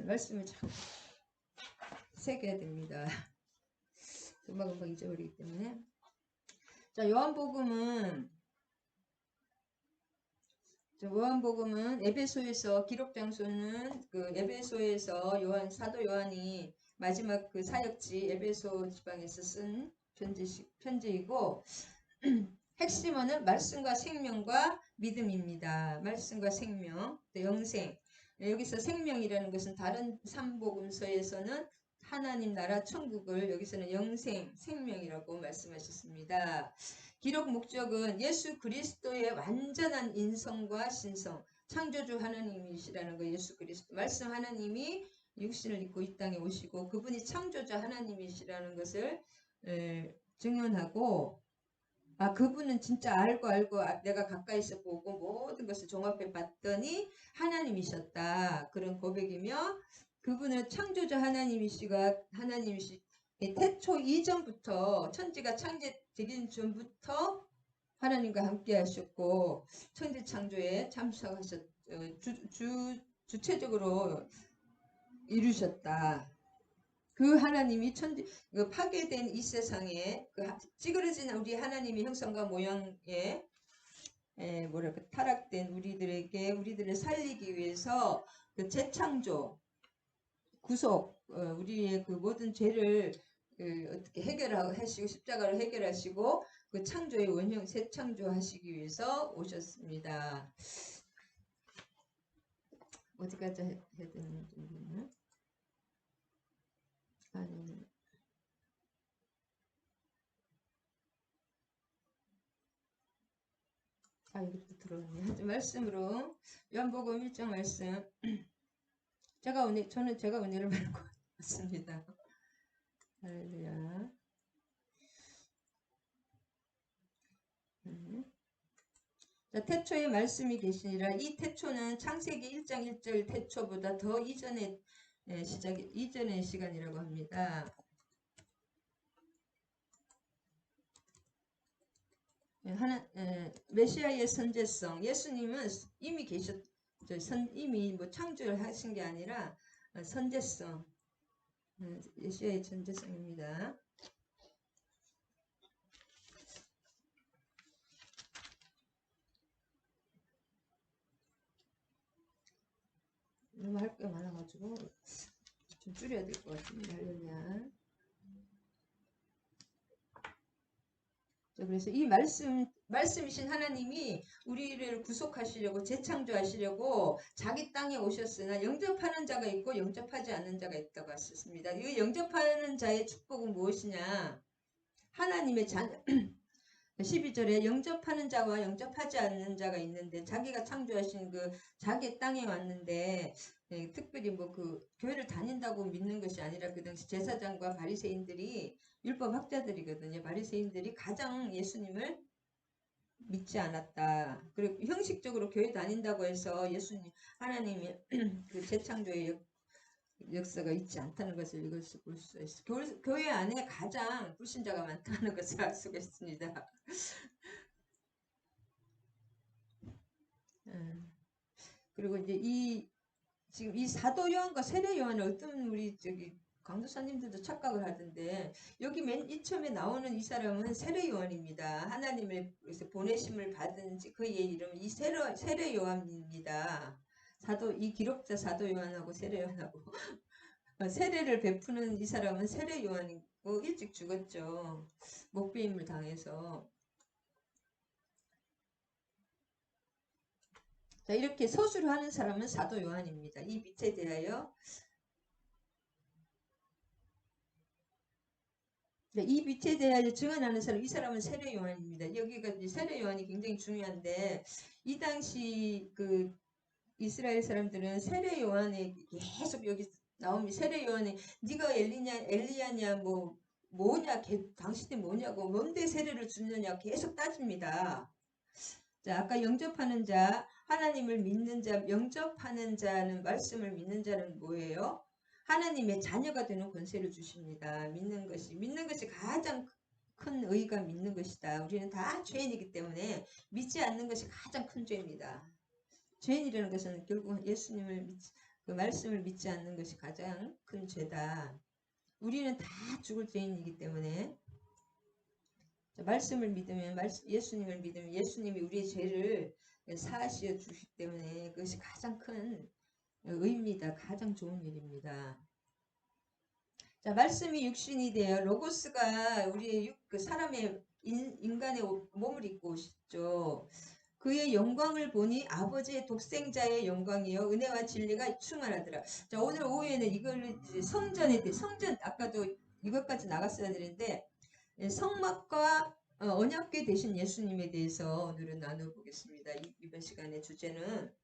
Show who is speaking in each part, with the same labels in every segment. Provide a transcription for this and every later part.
Speaker 1: 말씀을 자꾸 새겨야 됩니다. 금방금방 잊어버리기 때문에. 자, 요한복음은 에베소에서 기록 장소는 그 에베소에서 사도 요한이 마지막 그 사역지 에베소 지방에서 쓴 편지이고 핵심어는 말씀과 생명과 믿음입니다. 말씀과 생명, 또 영생. 여기서 생명이라는 것은 다른 삼복음서에서는 하나님 나라 천국을, 여기서는 영생, 생명이라고 말씀하셨습니다. 기록 목적은 예수 그리스도의 완전한 인성과 신성, 창조주 하나님이시라는 거. 예수 그리스도 말씀 하나님이 육신을 입고 이 땅에 오시고 그분이 창조자 하나님이시라는 것을 증언하고, 그분은 진짜 알고 내가 가까이서 보고 모든 것을 종합해 봤더니 하나님이셨다. 그런 고백이며, 그분은 창조자 하나님이시 태초 이전부터, 천지가 창조되기 전부터 하나님과 함께 하셨고 천지 창조에 주체적으로 이루셨다. 그 하나님이 그 파괴된 이 세상에 그 찌그러진 우리 하나님의 형상과 모양에 타락된 우리들을 살리기 위해서 그 재창조, 구속, 우리의 그 모든 죄를 어떻게 해결하시고 십자가로 해결하시고 그 창조의 원형 재창조하시기 위해서 오셨습니다. 어디까지 해야 되는지 모르겠네. 이것도 들어오네. 말씀으로 요한복음 1장 말씀. 제가 은혜를 받고 왔습니다. 할렐루야. 자, 태초에 말씀이 계시니라. 이 태초는 창세기 1장 1절 태초보다 더 이전의 시간이라고 합니다. 메시아의 선제성. 예수님은 이미 이미 창조를 하신 게 아니라 선제성. 메시아의 선제성입니다. 너무 할 게 많아가지고 좀 줄여야 될 것 같습니다. 할렐루야. 그래서 이 말씀이신 하나님이 우리를 구속하시려고 재창조하시려고 자기 땅에 오셨으나 영접하는 자가 있고 영접하지 않는 자가 있다고 하셨습니다. 이 영접하는 자의 축복은 무엇이냐? 하나님의 자녀. 12절에 영접하는 자와 영접하지 않는 자가 있는데, 자기가 창조하신 그 자기 땅에 왔는데 특별히 그 교회를 다닌다고 믿는 것이 아니라 그 당시 제사장과 바리새인들이 율법 학자들이거든요. 바리새인들이 가장 예수님을 믿지 않았다. 그리고 형식적으로 교회 다닌다고 해서 하나님이 그 재창조의 역사가 있지 않다는 것을 이것을 볼 수 있어요. 교회 안에 가장 불신자가 많다는 것을 알 수가 있습니다. 그리고 이제 지금 이 사도 요한과 세례 요한을 어떤 우리 강도사님들도 착각을 하던데, 여기 맨 처음에 나오는 이 사람은 세례 요한입니다. 하나님의 보내심을 받은 그의 이름은 이 세례 요한입니다. 이 기록자 사도 요한하고 세례 요한하고 세례를 베푸는 이 사람은 세례 요한이고 일찍 죽었죠. 목배임을 당해서. 자, 이렇게 서술을 하는 사람은 사도 요한입니다. 이 밑에 대하여 증언하는 사람, 이 사람은 세례 요한입니다. 여기가 세례 요한이 굉장히 중요한데, 이 당시 그 이스라엘 사람들은 세례 요한에 계속 여기 나옵니다. 세례 요한이 네가 엘리야냐 뭐냐 당신이 뭐냐고 뭔데 세례를 주느냐 계속 따집니다. 자, 아까 영접하는 자, 하나님을 믿는 자, 영접하는 자는, 말씀을 믿는 자는 뭐예요? 하나님의 자녀가 되는 권세를 주십니다. 믿는 것이 가장 큰 의의가 믿는 것이다. 우리는 다 죄인이기 때문에 믿지 않는 것이 가장 큰 죄입니다. 죄인이라는 것은 결국 예수님을 그 말씀을 믿지 않는 것이 가장 큰 죄다. 우리는 다 죽을 죄인이기 때문에 말씀을 믿으면 예수님을 믿으면 예수님이 우리의 죄를 사하시어 주시기 때문에 그것이 가장 큰 의입니다. 가장 좋은 일입니다. 자, 말씀이 육신이 되어 로고스가 우리의 그 사람의 인간의 몸을 입고 오셨죠. 그의 영광을 보니 아버지의 독생자의 영광이요 은혜와 진리가 충만하더라. 자, 오늘 오후에는 이걸 성전에 대해 성전 아까도 이것까지 나갔어야 되는데 성막과 언약궤 되신 예수님에 대해서 오늘은 나눠보겠습니다. 이번 시간의 주제는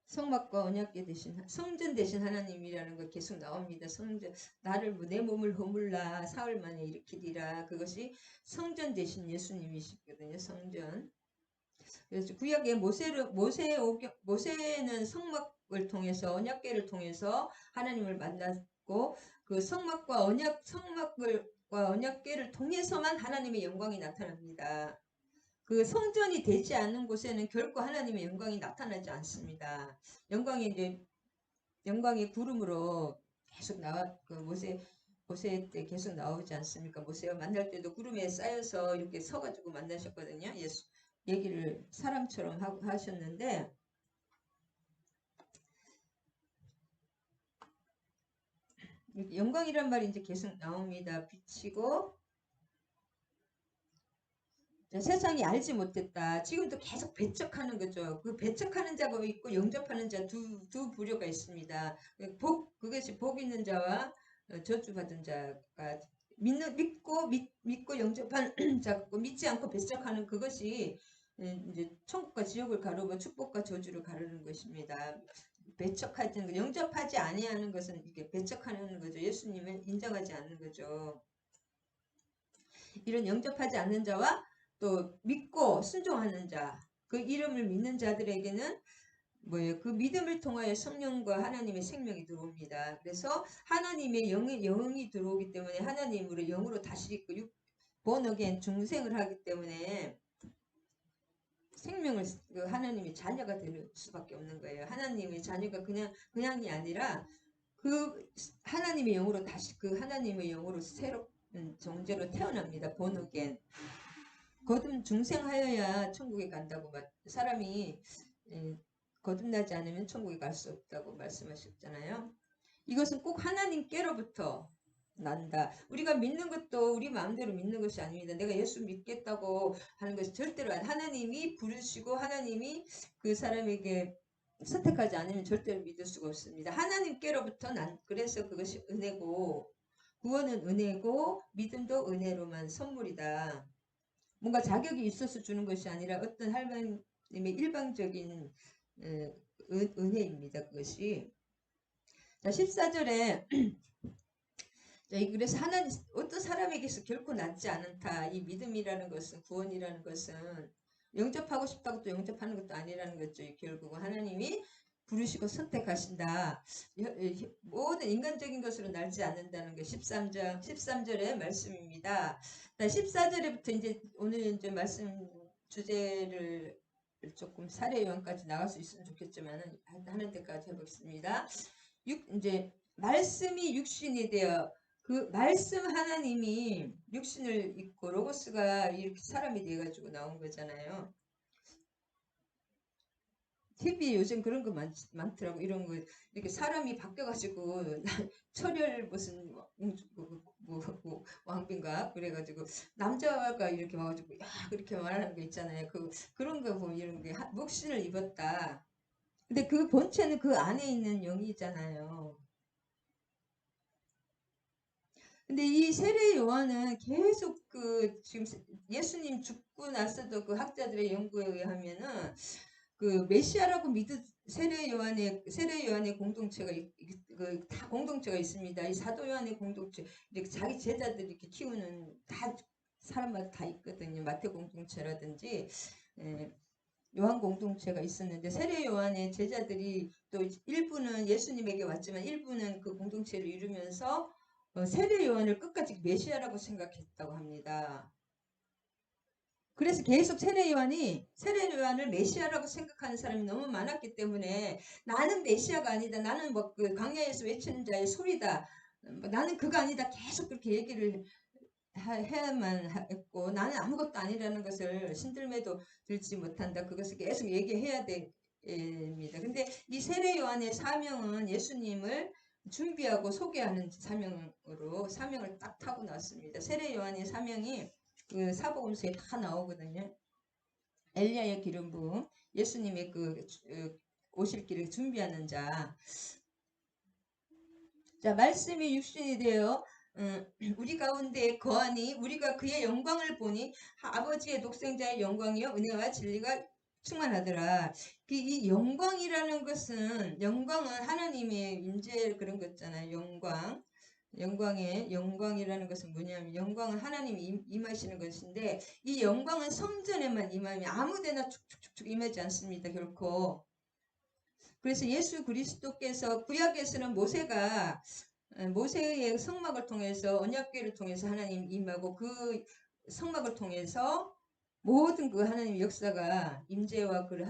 Speaker 1: 성막과 언약궤 되신 성전 되신 하나님이라는 거 계속 나옵니다. 성전 나를 내 몸을 허물라 사흘 만에 일으키리라. 그것이 성전 되신 예수님이시거든요. 성전. 그래서 구약의 모세는 성막을 통해서 언약궤를 통해서 하나님을 만났고 그 성막과 언약궤를 통해서만 하나님의 영광이 나타납니다. 그 성전이 되지 않는 곳에는 결코 하나님의 영광이 나타나지 않습니다. 영광의 구름으로 계속 그 모세 때 계속 나오지 않습니까? 모세와 만날 때도 구름에 쌓여서 이렇게 서가지고 만나셨거든요. 예수 얘기를 사람처럼 하셨는데 영광이란 말이 이제 계속 나옵니다. 비치고 세상이 알지 못했다. 지금도 계속 배척하는 거죠. 그 배척하는 자가 있고 영접하는 자 두 부류가 있습니다. 그것이 복 있는 자와 저주받은 자가 믿고 영접하는 자고 믿지 않고 배척하는 그것이 이제 천국과 지옥을 가르고 축복과 저주를 가르는 것입니다. 배척하지 영접하지 아니하는 것은 이게 배척하는 거죠. 예수님을 인정하지 않는 거죠. 이런 영접하지 않는 자와 또 믿고 순종하는 자, 그 이름을 믿는 자들에게는 그 믿음을 통하여 성령과 하나님의 생명이 들어옵니다. 그래서 하나님의 영이 들어오기 때문에 하나님으로 영으로 다시 born again 중생을 하기 때문에 생명을 하나님의 자녀가 될 수밖에 없는 거예요. 하나님의 자녀가 그냥이 아니라 그 하나님의 영으로 다시 그 하나님의 영으로 새로운 존재로 태어납니다. born again. 거듭 중생하여야 천국에 간다고 사람이 거듭나지 않으면 천국에 갈 수 없다고 말씀하셨잖아요. 이것은 꼭 하나님께로부터 난다. 우리가 믿는 것도 우리 마음대로 믿는 것이 아닙니다. 내가 예수 믿겠다고 하는 것이 절대로 하나님이 부르시고 하나님이 그 사람에게 선택하지 않으면 절대로 믿을 수가 없습니다. 하나님께로부터 그래서 그것이 은혜고 구원은 은혜고 믿음도 은혜로만 선물이다. 뭔가 자격이 있어서 주는 것이 아니라 어떤 하나님의 일방적인 은혜입니다. 그것이. 자, 14절에 그래서 어떤 사람에게서 결코 낫지 않다. 이 믿음이라는 것은 구원이라는 것은 영접하고 싶다고 또 영접하는 것도 아니라는 거죠. 결국은 하나님이 부르시고 선택하신다. 모든 인간적인 것으로 날지 않는다는 게 13절의 말씀입니다. 14절에부터 이제 오늘 이제 말씀 주제를 조금 사례 요한까지 나갈 수 있으면 좋겠지만 하는 데까지 해보겠습니다. 이제 말씀이 육신이 되어 그 말씀 하나님이 육신을 입고 로고스가 이렇게 사람이 돼가지고 나온 거잖아요. TV에 요즘 그런 거 많더라고. 이런 거 이렇게 사람이 바뀌어가지고 철혈 무슨 왕빈가 그래가지고 남자가 이렇게 와가지고 야 그렇게 말하는 거 있잖아요. 그런 거 보면 이런 게 목신을 입었다. 근데 그 본체는 그 안에 있는 영이잖아요. 근데 이 세례 요한은 계속 지금 예수님 죽고 나서도 그 학자들의 연구에 의하면은 그 메시아라고 믿은 세례 요한의 공동체가 다 공동체가 있습니다. 이 사도 요한의 공동체 이렇게 자기 제자들 이렇게 키우는 다 사람마다 다 있거든요. 마태 공동체라든지 요한 공동체가 있었는데 세례 요한의 제자들이 또 일부는 예수님에게 왔지만 일부는 그 공동체를 이루면서 세례 요한을 끝까지 메시아라고 생각했다고 합니다. 그래서 계속 세례 요한을 메시아라고 생각하는 사람이 너무 많았기 때문에 나는 메시아가 아니다. 나는 뭐 그 광야에서 외치는 자의 소리다. 나는 그거 아니다. 계속 그렇게 얘기를 해야만 했고 나는 아무것도 아니라는 것을 신들매도 들지 못한다. 그것을 계속 얘기해야 됩니다. 근데 이 세례 요한의 사명은 예수님을 준비하고 소개하는 사명을 딱 타고 났습니다. 세례 요한의 사명이 그 사복음서에 다 나오거든요. 엘리야의 기름 부음, 예수님의 오실 길을 준비하는 자. 자, 말씀이 육신이 되어 우리 가운데 거하니 우리가 그의 영광을 보니 아버지의 독생자의 영광이요 은혜와 진리가 충만하더라. 이 영광이라는 것은 영광은 하나님의 임재 그런 거 있잖아요. 영광이라는 것은 뭐냐면 영광은 하나님이 임하시는 것인데 이 영광은 성전에만 임하면 아무데나 축축축축 임하지 않습니다. 결코. 그래서 예수 그리스도께서 구약에서는 모세의 성막을 통해서 언약궤를 통해서 하나님 임하고 그 성막을 통해서 모든 그 하나님의 역사가 임재와 그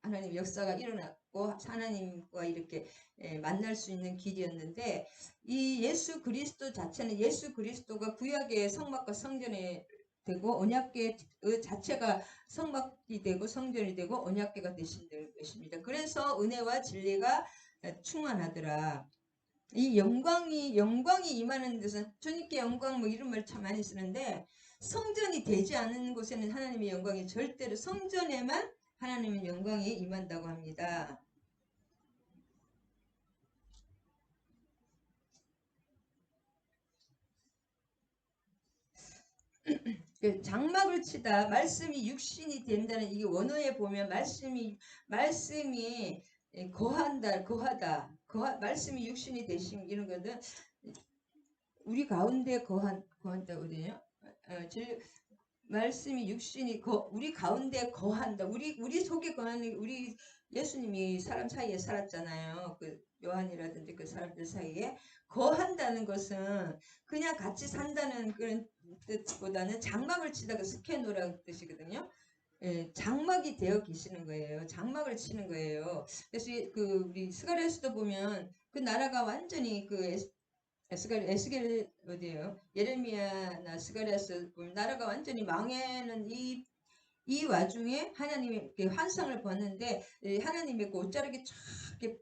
Speaker 1: 하나님의 역사가 일어났고 하나님과 이렇게 만날 수 있는 길이었는데 이 예수 그리스도 자체는 예수 그리스도가 구약의 성막과 성전이 되고 언약궤 자체가 성막이 되고 성전이 되고 언약궤가 되신 것입니다. 그래서 은혜와 진리가 충만하더라. 이 영광이 임하는 데서 주님께 영광 뭐 이런 말 참 많이 쓰는데 성전이 되지 않는 곳에는 하나님의 영광이 절대로 성전에만 하나님의 영광이 임한다고 합니다. 장막을 치다 말씀이 육신이 된다는 이게 원어에 보면 말씀이 거하다 말씀이 육신이 되심 이런 거는 우리 가운데 거한다 그러네요. 말씀이 육신이 우리 가운데 거한다. 우리 속에 거하는 우리 예수님이 사람 사이에 살았잖아요. 그 요한이라든지 그 사람들 사이에 거한다는 것은 그냥 같이 산다는 그런 뜻보다는 장막을 치다가 스케노라는 뜻이거든요. 예, 장막이 되어 계시는 거예요. 장막을 치는 거예요. 그래서 우리 스가랴서도 보면 그 나라가 완전히 에스겔 어디에요? 예레미야나 스가랴서 보면 나라가 완전히 망해는 이 와중에 하나님의 환상을 봤는데 하나님의 그 옷자락이 쫙 이렇게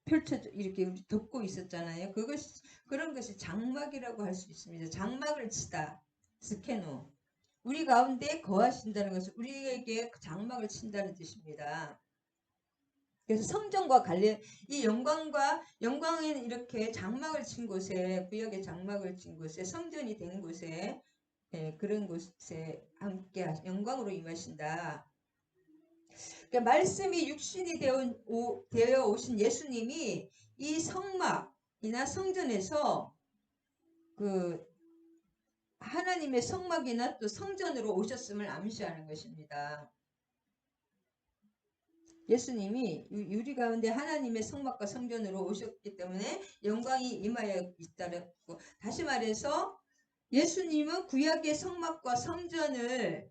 Speaker 1: 펼쳐져 이렇게 덮고 있었잖아요. 그런 것이 장막이라고 할 수 있습니다. 장막을 치다. 스케노. 우리 가운데 거하신다는 것은 우리에게 장막을 친다는 뜻입니다. 그래서 성전과 관련 이 영광은 이렇게 장막을 친 곳에 구약의 장막을 친 곳에 성전이 된 곳에 그런 곳에 함께 영광으로 임하신다. 그러니까 말씀이 육신이 되어 오신 예수님이 이 성막이나 성전에서 그 하나님의 성막이나 또 성전으로 오셨음을 암시하는 것입니다. 예수님이 유리 가운데 하나님의 성막과 성전으로 오셨기 때문에 영광이 임하여 있다고 다시 말해서 예수님은 구약의 성막과 성전을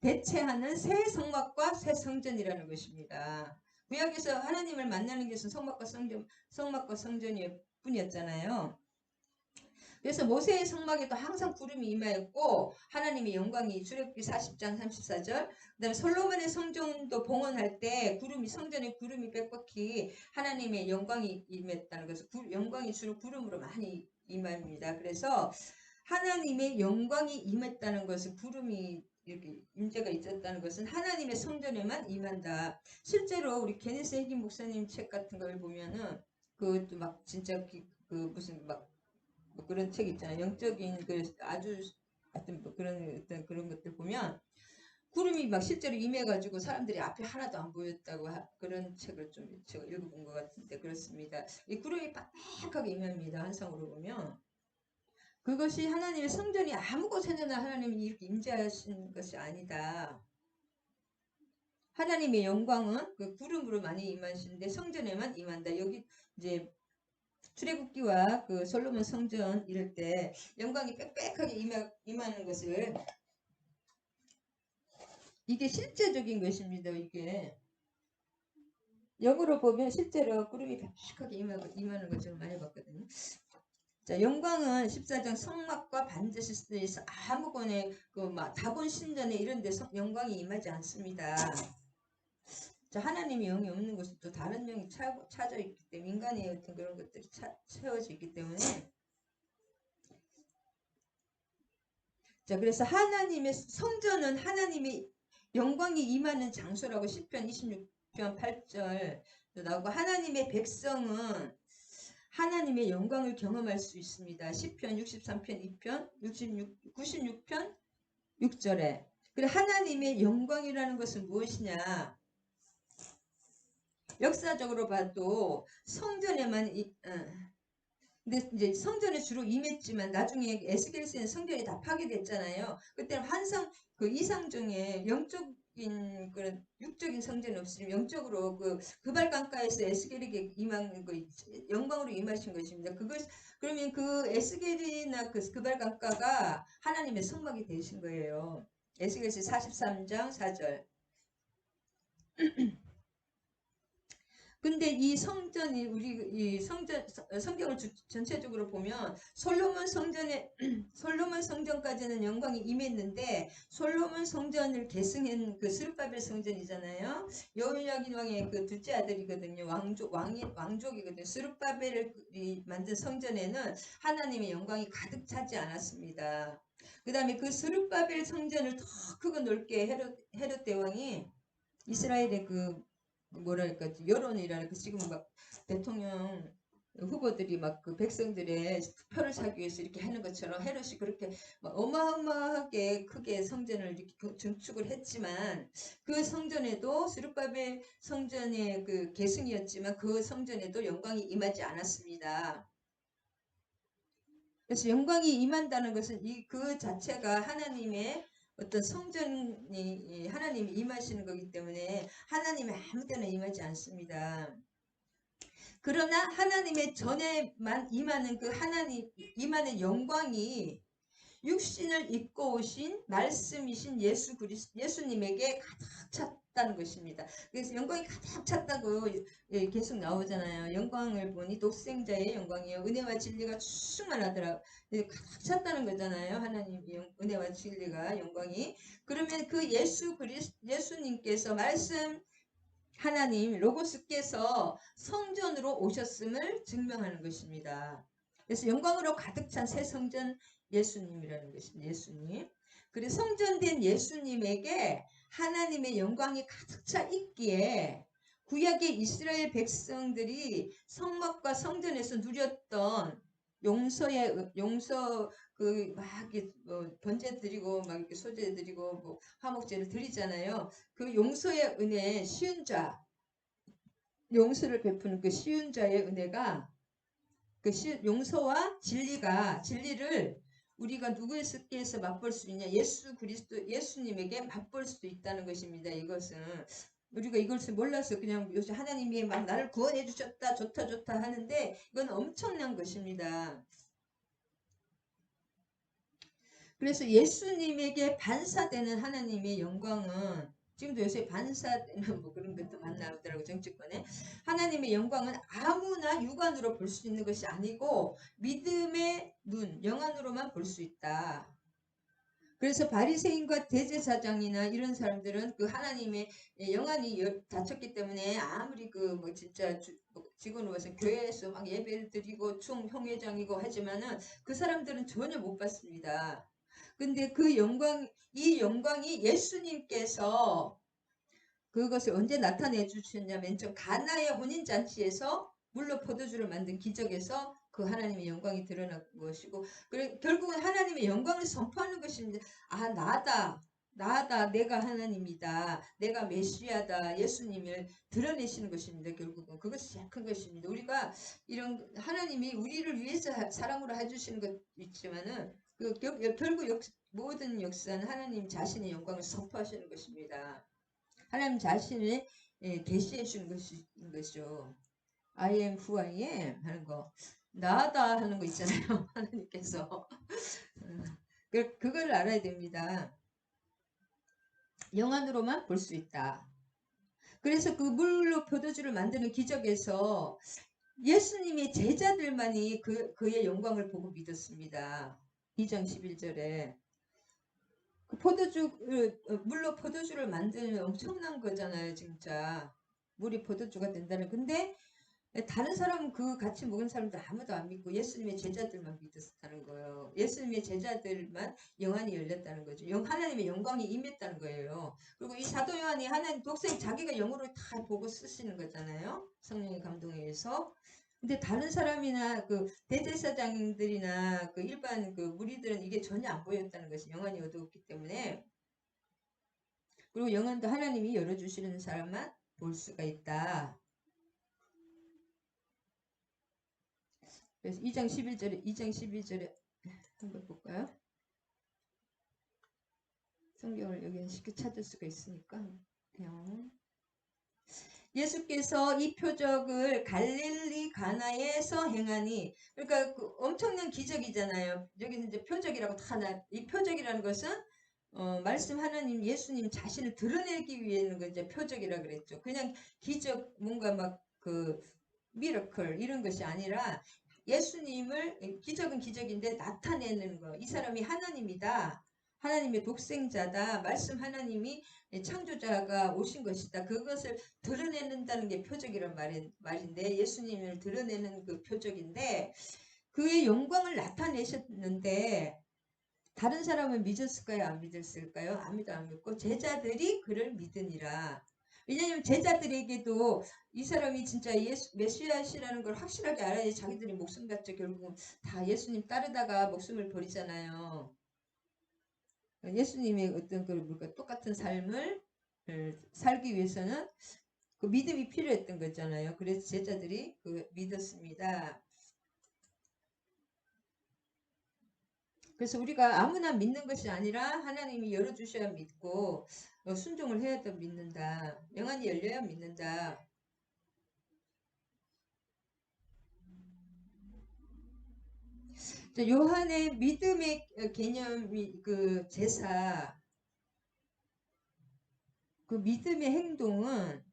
Speaker 1: 대체하는 새 성막과 새 성전이라는 것입니다. 구약에서 하나님을 만나는 것은 성막과 성전일 뿐이었잖아요. 그래서 모세의 성막에도 항상 구름이 임하였고 하나님의 영광이 출애굽기 40장 34절 그다음에 솔로몬의 성전도 봉헌할 때 성전에 구름이 빽빽히 하나님의 영광이 임했다는 것을 영광이 주로 구름으로 많이 임합니다. 그래서 하나님의 영광이 임했다는 것은 구름이 이렇게 임재가 있었다는 것은 하나님의 성전에만 임한다. 실제로 우리 게네스 해김 목사님 책 같은 걸 보면은 그것도 막 진짜 무슨 막 뭐 그런 책 있잖아요. 영적인 아주 하여튼 뭐 그런 것들 보면 구름이 막 실제로 임해가지고 사람들이 앞에 하나도 안 보였다고 그런 책을 좀 제가 읽어본 것 같은데 그렇습니다. 이 구름이 빡빡하게 임합니다. 한상으로 보면 그것이 하나님의 성전이 아무 곳에나 하나님이 이렇게 임재하신 것이 아니다. 하나님의 영광은 그 구름으로 많이 임하시는데 성전에만 임한다. 여기 이제 출애굽기와 그 솔로몬 성전 이럴 때 영광이 빽빽하게 임하는 것을 이게 실제적인 것입니다. 이게 영으로 보면 실제로 구름이 벽하게 임하는 걸 좀 많이 봤거든요. 자, 영광은 14장 성막과 반드시 아무거나 그막 다곤 신전에 이런 데 영광이 임하지 않습니다. 자, 하나님의 영이 없는 곳은 또 다른 영이 차져 있기 때문에 인간의 어떤 그런 것들이 채워져 있기 때문에 자, 그래서 하나님의 성전은 하나님의 영광이 임하는 장소라고 시편 26편 8절 나오고 하나님의 백성은 하나님의 영광을 경험할 수 있습니다. 시편 63편 2편 96편 6절에 그래 하나님의 영광이라는 것은 무엇이냐 역사적으로 봐도 성전에만 근데 이제 성전에 주로 임했지만 나중에 에스겔서는 성전이 다 파괴됐잖아요. 그때는 환상 그 이상중에 영적인 그런 육적인 성전이 없으면 영적으로 그 그발강가에서 에스겔에게 임한 거 영광으로 임하신 것입니다. 그걸 그러면 그 에스겔이나 그 그발강가가 하나님의 성막이 되신 거예요. 에스겔서 43장 4절. 근데 이 성전이 우리 이 성경을 전체적으로 보면 솔로몬 성전에 솔로몬 성전까지는 영광이 임했는데 솔로몬 성전을 계승한 그 스룹바벨 성전이잖아요. 여호야긴 왕의 그 둘째 아들이거든요. 왕족이거든요. 스룹바벨이 만든 성전에는 하나님의 영광이 가득 차지 않았습니다. 그 다음에 그 스룹바벨 성전을 더 크고 넓게 헤롯 대왕이 이스라엘의 그 뭐랄까 여론이랄까 지금 막 대통령 후보들이 막 그 백성들의 표를 사기 위해서 이렇게 하는 것처럼 헤롯이 그렇게 막 어마어마하게 크게 성전을 이렇게 증축을 했지만 그 성전에도 스룹바벨 성전의 그 계승이었지만 그 성전에도 영광이 임하지 않았습니다. 그래서 영광이 임한다는 것은 그 자체가 하나님의 어떤 성전이 하나님이 임하시는 거기 때문에 하나님이 아무 때나 임하지 않습니다. 그러나 하나님의 전에만 임하는 그 하나님 임하는 영광이 육신을 입고 오신 말씀이신 예수님에게 가득 찼다는 것입니다. 그래서 영광이 가득 찼다고 계속 나오잖아요. 영광을 보니 독생자의 영광이요 은혜와 진리가 충만하더라. 가득 찼다는 거잖아요. 하나님의 은혜와 진리가 영광이. 그러면 그 예수님께서 말씀 하나님 로고스께서 성전으로 오셨음을 증명하는 것입니다. 그래서 영광으로 가득 찬 새 성전 예수님이라는 것입니다. 예수님. 그래서 성전된 예수님에게 하나님의 영광이 가득 차 있기에 구약의 이스라엘 백성들이 성막과 성전에서 누렸던 용서 그막 번제 드리고 막 이렇게 소제 드리고 뭐 화목제를 드리잖아요. 그 용서의 은혜, 쉬운 자, 용서를 베푸는 그 쉬운 자의 은혜가 용서와 진리를 우리가 누구에게서 맛볼 수 있냐? 예수님에게 맛볼 수 있다는 것입니다. 이것은 우리가 이것을 몰라서 그냥 요새 하나님이 막 나를 구원해 주셨다, 좋다 하는데 이건 엄청난 것입니다. 그래서 예수님에게 반사되는 하나님의 영광은 지금도 요새 반사되는 뭐 그런 것도 만나더라고 정치권에 하나님의 영광은 아무나 육안으로 볼 수 있는 것이 아니고 믿음의 눈 영안으로만 볼 수 있다. 그래서 바리새인과 대제사장이나 이런 사람들은 그 하나님의 영안이 닫혔기 때문에 아무리 그 뭐 진짜 직원으로 와서 교회에서 막 예배를 드리고 총회장이고 하지만은 그 사람들은 전혀 못 받습니다. 근데 이 영광이 예수님께서 그것을 언제 나타내 주셨냐면 좀 가나의 혼인잔치에서 물로 포도주를 만든 기적에서 그 하나님의 영광이 드러난 것이고 결국은 하나님의 영광을 선포하는 것입니다. 아 나다 내가 하나님이다 내가 메시아다 예수님을 드러내시는 것입니다. 결국은 그것이 제일 큰 것입니다. 우리가 이런 하나님이 우리를 위해서 사랑으로 해주시는 것 있지만은 결국 모든 역사는 하나님 자신의 영광을 선포하시는 것입니다. 하나님 자신을 계시해 주는 것이죠. I am who I am 하는 거 나다 하는 거 있잖아요. 하나님께서 그걸 알아야 됩니다. 영안으로만 볼 수 있다. 그래서 그 물로 포도주를 만드는 기적에서 예수님의 제자들만이 그의 영광을 보고 믿었습니다. 2장 11절에 그 물로 포도주를 만드는 엄청난 거잖아요, 진짜. 물이 포도주가 된다는. 근데 다른 사람은 그 같이 먹은 사람들 아무도 안 믿고 예수님의 제자들만 믿었다는 거예요. 예수님의 제자들만 영안이 열렸다는 거죠. 하나님의 영광이 임했다는 거예요. 그리고 이 사도 요한이 하나님 독생 자기가 영으로 다 보고 쓰시는 거잖아요. 성령의 감동에 의해서. 근데 다른 사람이나 그 대제사장들이나 그 일반 그 무리들은 이게 전혀 안 보였다는 것이 영안이 어두웠기 때문에. 그리고 영안도 하나님이 열어주시는 사람만 볼 수가 있다. 그래서 2장 11절에 한번 볼까요? 성경을 여기 쉽게 찾을 수가 있으니까 그냥 예수께서 이 표적을 갈릴리 가나에서 행하니, 그러니까 그 엄청난 기적이잖아요. 여기는 이제 표적이라고 이 표적이라는 것은 말씀 하나님 예수님 자신을 드러내기 위해는 이제 표적이라 그랬죠. 그냥 기적 뭔가 막 그 미러클 이런 것이 아니라 예수님을 기적은 기적인데 나타내는 거. 이 사람이 하나님이다. 하나님의 독생자다. 말씀 하나님이 창조자가 오신 것이다. 그것을 드러내는다는 게 표적이란 말인데 예수님을 드러내는 그 표적인데 그의 영광을 나타내셨는데 다른 사람은 믿었을까요? 안 믿었을까요? 아무도 안 믿고 제자들이 그를 믿으니라. 왜냐하면 제자들에게도 이 사람이 진짜 메시아시라는 걸 확실하게 알아야지 자기들이 목숨 갖죠. 결국은 다 예수님 따르다가 목숨을 버리잖아요. 예수님의 어떤 그 뭘까 똑같은 삶을 살기 위해서는 그 믿음이 필요했던 거잖아요. 그래서 제자들이 그 믿었습니다. 그래서 우리가 아무나 믿는 것이 아니라 하나님이 열어주셔야 믿고 순종을 해야 더 믿는다. 영안이 열려야 믿는다. 요한의 믿음의 개념이 그 제사, 그 믿음의 행동은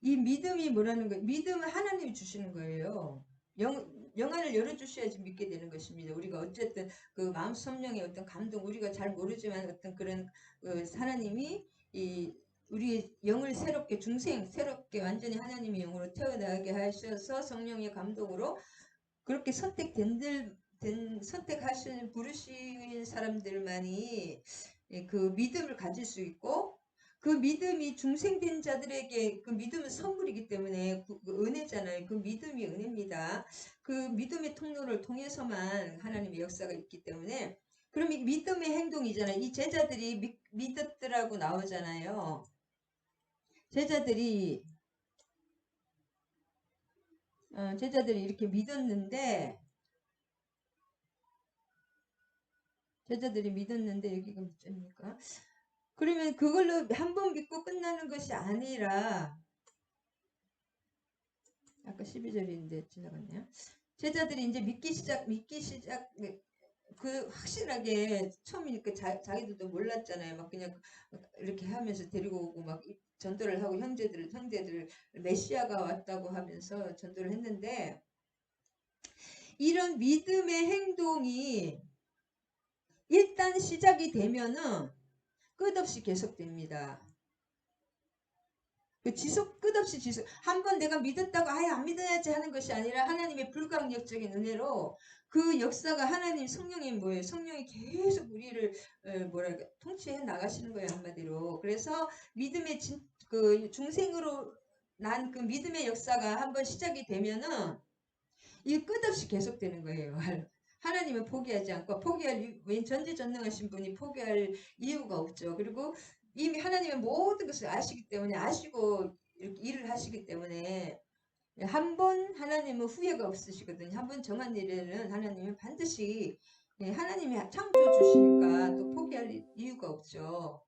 Speaker 1: 이 믿음이 뭐라는 거예요? 믿음은 하나님이 주시는 거예요. 영안을 열어주셔야지 믿게 되는 것입니다. 우리가 어쨌든 그 마음 성령의 어떤 감동, 우리가 잘 모르지만 어떤 그런 하나님이 우리의 영을 새롭게 완전히 하나님의 영으로 태어나게 하셔서 성령의 감동으로 그렇게 선택하신 부르신 사람들만이 그 믿음을 가질 수 있고 그 믿음이 중생된 자들에게 그 믿음은 선물이기 때문에 그 은혜잖아요. 그 믿음이 은혜입니다. 그 믿음의 통로를 통해서만 하나님의 역사가 있기 때문에 그럼 이 믿음의 행동이잖아요. 이 제자들이 믿었더라고 나오잖아요. 제자들이 이렇게 믿었는데 여기가 몇 점입니까? 그러면 그걸로 한 번 믿고 끝나는 것이 아니라 아까 12절인데 지나갔네요. 제자들이 이제 믿기 시작 그 확실하게 처음이니까 자기들도 몰랐잖아요. 막 그냥 이렇게 하면서 데리고 오고 막 전도를 하고 형제들 메시아가 왔다고 하면서 전도를 했는데 이런 믿음의 행동이 일단 시작이 되면은 끝없이 계속됩니다. 끝없이 한 번 내가 믿었다고 아예 안 믿어야지 하는 것이 아니라 하나님의 불가항력적인 은혜로 그 역사가 하나님 성령이 뭐예요? 성령이 계속 우리를 통치해 나가시는 거예요, 한마디로. 그래서 믿음의 그 중생으로 난 그 믿음의 역사가 한 번 시작이 되면은 이게 끝없이 계속되는 거예요. 하나님은 포기하지 않고 전지전능하신 분이 포기할 이유가 없죠. 그리고 이미 하나님은 모든 것을 아시기 때문에 아시고 이렇게 일을 하시기 때문에 한 번 하나님은 후회가 없으시거든요. 한 번 정한 일에는 하나님은 반드시 하나님이 창조 주시니까 또 포기할 이유가 없죠.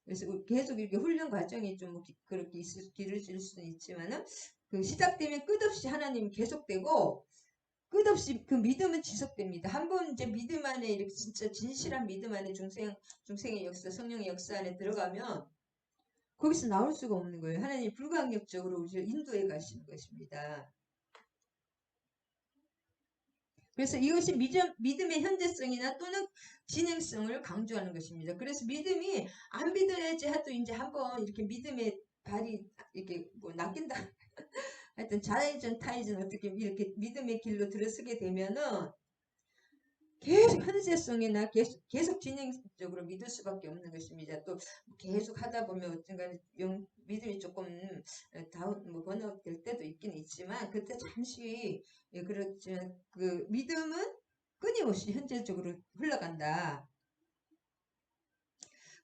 Speaker 1: 그래서 계속 이렇게 훈련 과정이 좀 그렇게 길어질 수는 있지만은 그 시작되면 끝없이 하나님 계속되고 끝없이 그 믿음은 지속됩니다. 한번 이제 믿음 안에 이렇게 진짜 진실한 믿음 안에 중생의 역사, 성령의 역사 안에 들어가면 거기서 나올 수가 없는 거예요. 하나님이 불가항력적으로 우리를 인도해 가시는 것입니다. 그래서 이것이 믿음의 현재성이나 또는 진행성을 강조하는 것입니다. 그래서 믿음이 안 믿어야지 하도 이제 한번 이렇게 믿음의 발이 이렇게 뭐 낚인다. 하여튼 자이전 타이전 어떻게 이렇게 믿음의 길로 들어서게 되면은 계속 현재성이나 계속 진행적으로 믿을 수밖에 없는 것입니다. 또 계속 하다 보면 어쨌든 믿음이 조금 다운 번아웃 될 때도 있긴 있지만 그때 잠시 그렇지만 그 믿음은 끊임없이 현재적으로 흘러간다.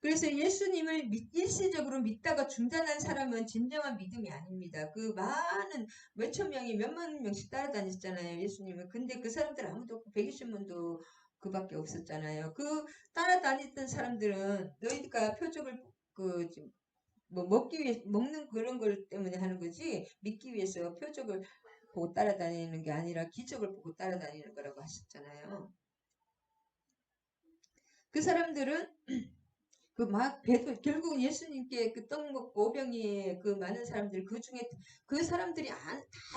Speaker 1: 그래서 예수님을 일시적으로 믿다가 중단한 사람은 진정한 믿음이 아닙니다. 그 많은 몇천 명이 몇만 명씩 따라다녔잖아요. 예수님은. 근데 그 사람들 아무도 없고 120명도 그밖에 없었잖아요. 그 따라다녔던 사람들은 너희가 표적을 뭐 먹기 위해 먹는 그런 걸 때문에 하는 거지 믿기 위해서 표적을 보고 따라다니는 게 아니라 기적을 보고 따라다니는 거라고 하셨잖아요. 그 사람들은 그 막 배도 결국 예수님께 그 떡 먹고 오병이에 그 많은 사람들 그 중에 그 사람들이 다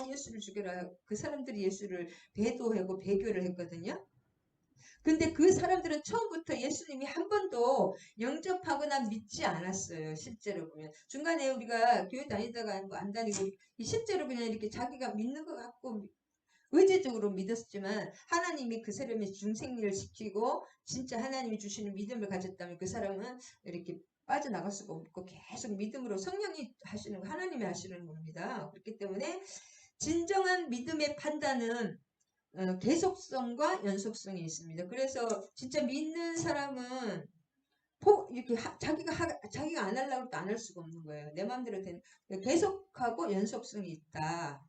Speaker 1: 예수를 죽여라 그 사람들이 예수를 배도하고 배교를 했거든요. 근데 그 사람들은 처음부터 예수님이 한 번도 영접하거나 믿지 않았어요. 실제로 보면 중간에 우리가 교회 다니다가 뭐 안 다니고 실제로 그냥 이렇게 자기가 믿는 것 같고 의지적으로 믿었지만 하나님이 그 사람의 중생리를 시키고 진짜 하나님이 주시는 믿음을 가졌다면 그 사람은 이렇게 빠져나갈 수가 없고 계속 믿음으로 성령이 하시는 거 하나님이 하시는 겁니다. 그렇기 때문에 진정한 믿음의 판단은 계속성과 연속성이 있습니다. 그래서 진짜 믿는 사람은 이렇게 자기가 안 하려고 해도 안 할 수가 없는 거예요. 내 마음대로 되는 계속하고 연속성이 있다.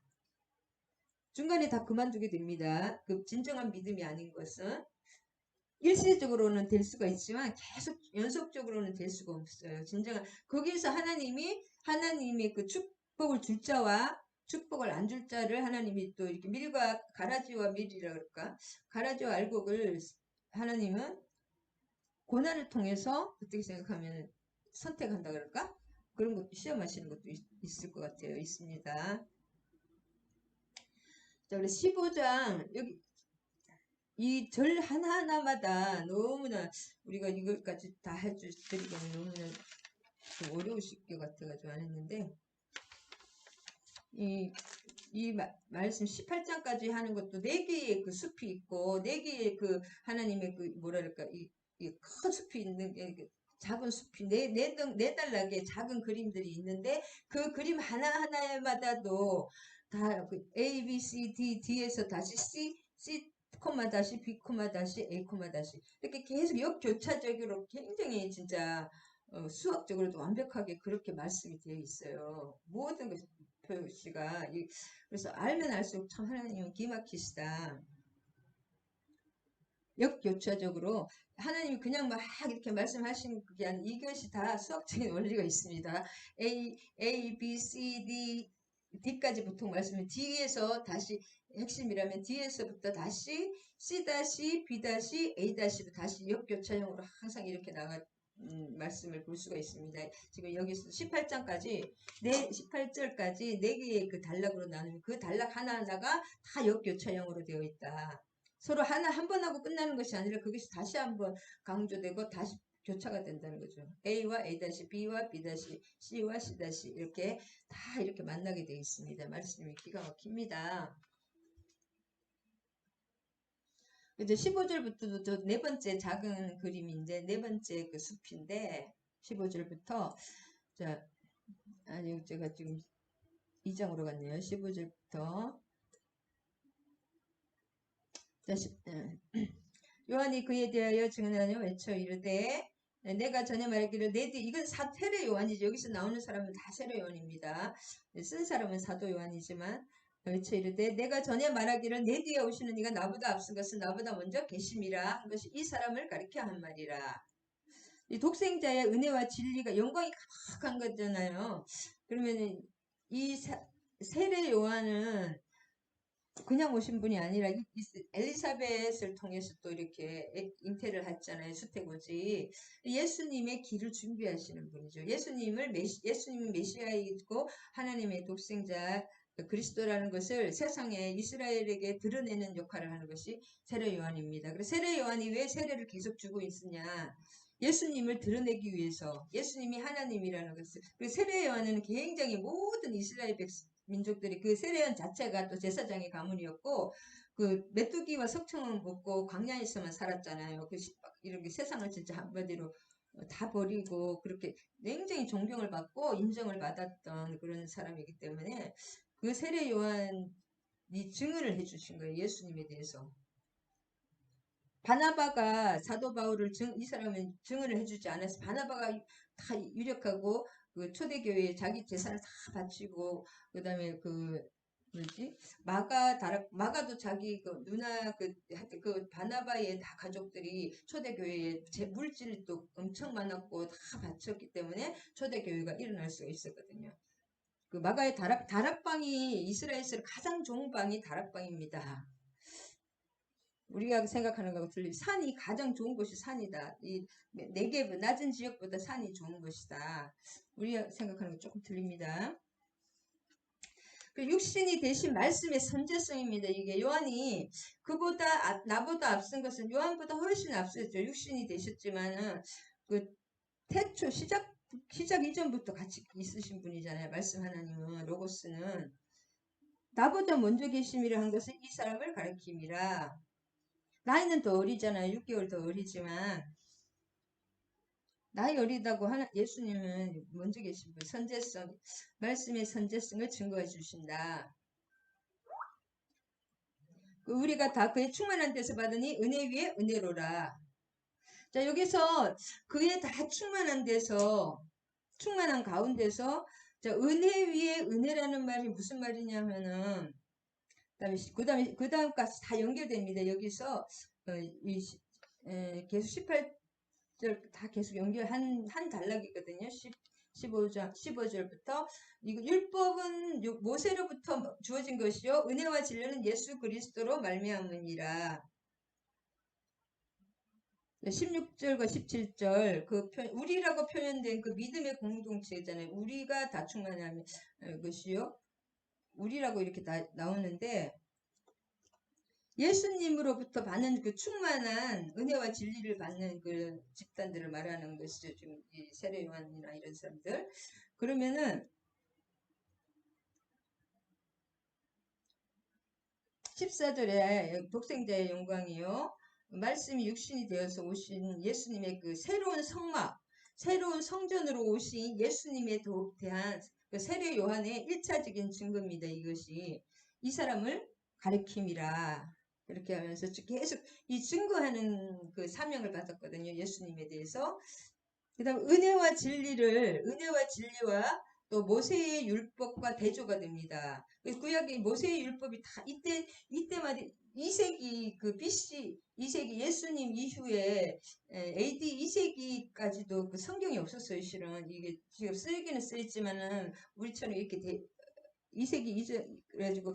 Speaker 1: 중간에 다 그만두게 됩니다. 그 진정한 믿음이 아닌 것은 일시적으로는 될 수가 있지만 계속 연속적으로는 될 수가 없어요. 진정한 거기에서 하나님이 그 축복을 줄 자와 축복을 안 줄 자를 하나님이 또 이렇게 밀과 가라지와 밀이라 그럴까? 가라지와 알곡을 하나님은 고난을 통해서 어떻게 생각하면 선택한다 그럴까? 그런 것도 시험하시는 것도 있을 것 같아요. 있습니다. 자, 우리 15장 여기 이 절 하나하나마다 너무나 우리가 이걸까지 다 해드리기는 너무나 좀 어려우실 것 같아가지고 안 했는데 이 말씀 18장까지 하는 것도 4개의 그 숲이 있고 4개의 그 하나님의 그 뭐랄까 이 큰 숲이 있는 게 작은 숲이 네 달락의 작은 그림들이 있는데 그 그림 하나하나마다도 다 그 A, B, C, D에서 다시 C, 코마 다시 B, 코마 다시 A, 코마 다시 이렇게 계속 역교차적으로 굉장히 진짜 수학적으로도 완벽하게 그렇게 말씀이 되어 있어요. 모든 것 표시가 그래서 알면 알수록 참 하나님은 기막히시다. 역교차적으로 하나님이 그냥 막 이렇게 말씀하시는 그게 아니라 이것이 다 수학적인 원리가 있습니다. A, B, C, D까지 보통 말씀을 D에서 다시 핵심이라면 D에서부터 다시 C B A B로 다시 역교차형으로 항상 이렇게 말씀을 볼 수가 있습니다. 지금 여기서 18장까지 18절까지 4개의 그 단락으로 나누면 그 단락 하나하나가 다 역교차형으로 되어 있다. 서로 한 번 하고 끝나는 것이 아니라 그것이 다시 한번 강조되고 다시 교차가 된다는 거죠. A와 A-, B와 B-, C와 C- 이렇게 다 이렇게 만나게 되어 있습니다. 말씀이 기가 막힙니다. 이제 15절부터도 네 번째 작은 그림인데 네 번째 그 숲인데 15절부터 자 아니 제가 지금 2장으로 갔네요. 15절부터 자 요한이 그에 대하여 증언하여 외쳐 이르되 내가 전에 말하기를 이건 세례 요한이죠. 여기서 나오는 사람은 다 세례 요한입니다. 쓴 사람은 사도 요한이지만 외쳐 이르되 내가 전에 말하기를 내 뒤에 오시는 이가 나보다 앞선 것은 나보다 먼저 계심이라 한 것이 이 사람을 가리켜 한 말이라. 이 독생자의 은혜와 진리가 영광이 가득한 거잖아요. 그러면은 이 세례 요한은 그냥 오신 분이 아니라 엘리사벳을 통해서 또 이렇게 잉태를 했잖아요. 수태고지. 예수님의 길을 준비하시는 분이죠. 예수님은 메시아이고 하나님의 독생자 그리스도라는 것을 세상에 이스라엘에게 드러내는 역할을 하는 것이 세례 요한입니다. 그래서 세례 요한이 왜 세례를 계속 주고 있으냐? 예수님을 드러내기 위해서, 예수님이 하나님이라는 것을. 그리고 세례 요한은 굉장히 모든 이스라엘 민족들이 그 세례연 자체가 또 제사장의 가문이었고, 그 메뚜기와 석청은 먹고 광야에서만 살았잖아요. 이렇게 세상을 진짜 한마디로 다 버리고 그렇게 굉장히 존경을 받고 인정을 받았던 그런 사람이기 때문에 그 세례 요한이 증언을 해주신 거예요. 예수님에 대해서. 바나바가 사도 바울을 이 사람은 증언을 해주지 않았어. 바나바가 다 유력하고 그 초대교회에 자기 재산을 다 바치고 그다음에 그 뭐지 마가도 자기 그 누나 그 바나바의 다 가족들이 초대교회에 물질도 엄청 많았고 다 바쳤기 때문에 초대교회가 일어날 수가 있었거든요. 그 마가의 다락방이 이스라엘에서 가장 좋은 방이 다락방입니다. 우리가 생각하는 거하고 틀리지. 산이 가장 좋은 곳이 산이다. 이 네게브 낮은 지역보다 산이 좋은 것이다. 우리가 생각하는 거 조금 틀립니다. 육신이 대신 말씀의 선제성입니다. 이게 요한이 나보다 앞선 것은 요한보다 훨씬 앞섰죠. 육신이 되셨지만은 그 태초 시작 이전부터 같이 있으신 분이잖아요. 말씀 하나님은 로고스는 나보다 먼저 계심이라 한 것은 이 사람을 가리킴이라. 나이는 더 어리잖아요. 6개월 더 어리지만 나이 어리다고 예수님은 먼저 계신 분, 말씀의 선제성을 증거해 주신다. 우리가 다 그의 충만한 데서 받으니 은혜 위에 은혜로라. 자, 여기서 그의 다 충만한 데서, 충만한 가운데서, 자, 은혜 위에 은혜라는 말이 무슨 말이냐면은, 그 다음까지 다 연결됩니다. 여기서, 계속 18절 다 계속 한 단락이거든요. 15절부터. 이거 율법은 모세로부터 주어진 것이요. 은혜와 진리는 예수 그리스도로 말미암으니라. 16절과 17절 우리라고 표현된 그 믿음의 공동체잖아요. 우리가 다 충만한 것이요. 우리라고 이렇게 나오는데 예수님으로부터 받는 그 충만한 은혜와 진리를 받는 그 집단들을 말하는 것이죠. 지금 이 세례 요한이나 이런 사람들. 그러면은 14절에 독생자의 영광이요. 말씀이 육신이 되어서 오신 예수님의 그 새로운 성막, 새로운 성전으로 오신 예수님에 대한 그 세례 요한의 1차적인 증거입니다. 이것이 이 사람을 가리킴이라. 이렇게 하면서 계속 이 증거하는 그 사명을 받았거든요. 예수님에 대해서. 그 다음 은혜와 진리와 또 모세의 율법과 대조가 됩니다. 구약의 모세의 율법이 다 이때마다 2세기 그 BC 2세기 예수님 이후에 AD 2세기까지도 그 성경이 없었어요. 실은 이게 지금 쓰이기는 쓰였지만은 우리처럼 이렇게 2세기 이전 그래가지고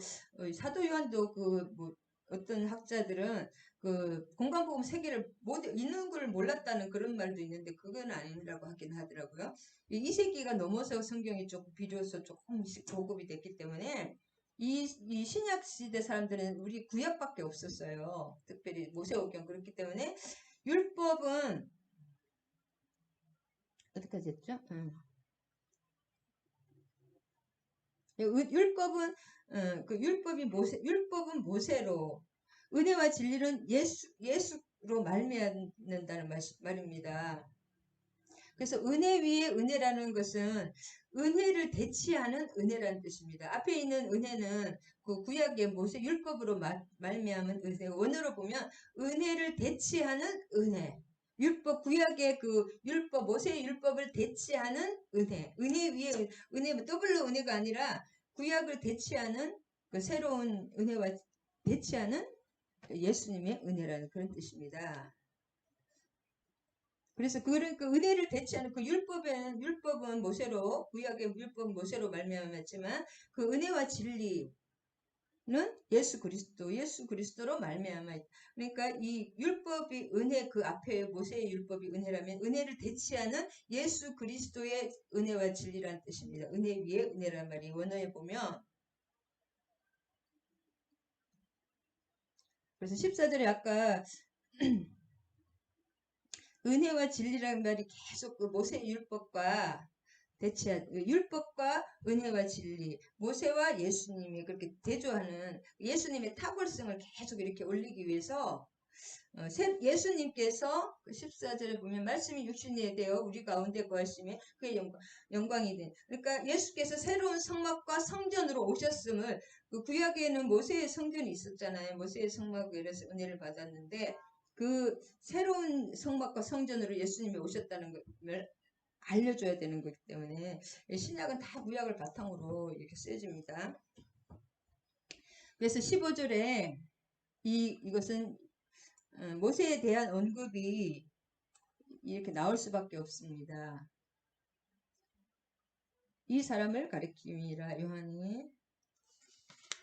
Speaker 1: 사도 요한도 뭐 어떤 학자들은 그 공간복음 세계를 있는 걸 몰랐다는 그런 말도 있는데 그건 아니라고 하긴 하더라고요. 2세기가 넘어서 성경이 조금 비로소 조금씩 보급이 됐기 때문에 이 신약 시대 사람들은 우리 구약밖에 없었어요. 특별히 모세오경 그렇기 때문에 율법은 어떻게 됐죠? 율법은 모세로 은혜와 진리는 예수로 말미암는다는 말입니다. 그래서 은혜 위에 은혜라는 것은 은혜를 대치하는 은혜라는 뜻입니다. 앞에 있는 은혜는 그 구약의 모세 율법으로 말미암은 은혜. 원어로 보면 은혜를 대치하는 은혜. 구약의 그 율법, 모세의 율법을 대치하는 은혜. 은혜 위에 은혜는 더블로 은혜가 아니라 구약을 대치하는 그 새로운 은혜와 대치하는 예수님의 은혜라는 그런 뜻입니다. 그래서 그 은혜를 대체하는 그 율법은 모세로 구약의 율법은 모세로 말미암았지만 그 은혜와 진리 예수 그리스도로 말미암아 있다. 그러니까 이 율법이 은혜, 그 앞에 모세의 율법이 은혜라면 은혜를 대치하는 예수 그리스도의 은혜와 진리라는 뜻입니다. 은혜 위에 은혜란 말이 원어에 보면, 그래서 14절에 아까 은혜와 진리라는 말이 계속 그 모세의 율법과 율법과 은혜와 진리, 모세와 예수님이 그렇게 대조하는 예수님의 탁월성을 계속 이렇게 올리기 위해서 예수님께서 그 14절에 보면 말씀이 육신이 되어 우리 가운데 거하심에 그의 영광이 된. 그러니까 예수께서 새로운 성막과 성전으로 오셨음을, 그 구약에는 모세의 성전이 있었잖아요. 모세의 성막으로 이래서 은혜를 받았는데 그 새로운 성막과 성전으로 예수님이 오셨다는 걸 알려줘야 되는 거기 때문에 신약은 다 구약을 바탕으로 이렇게 쓰여집니다. 그래서 15절에 이것은 모세에 대한 언급이 이렇게 나올 수밖에 없습니다. 이 사람을 가리킴이라 요한이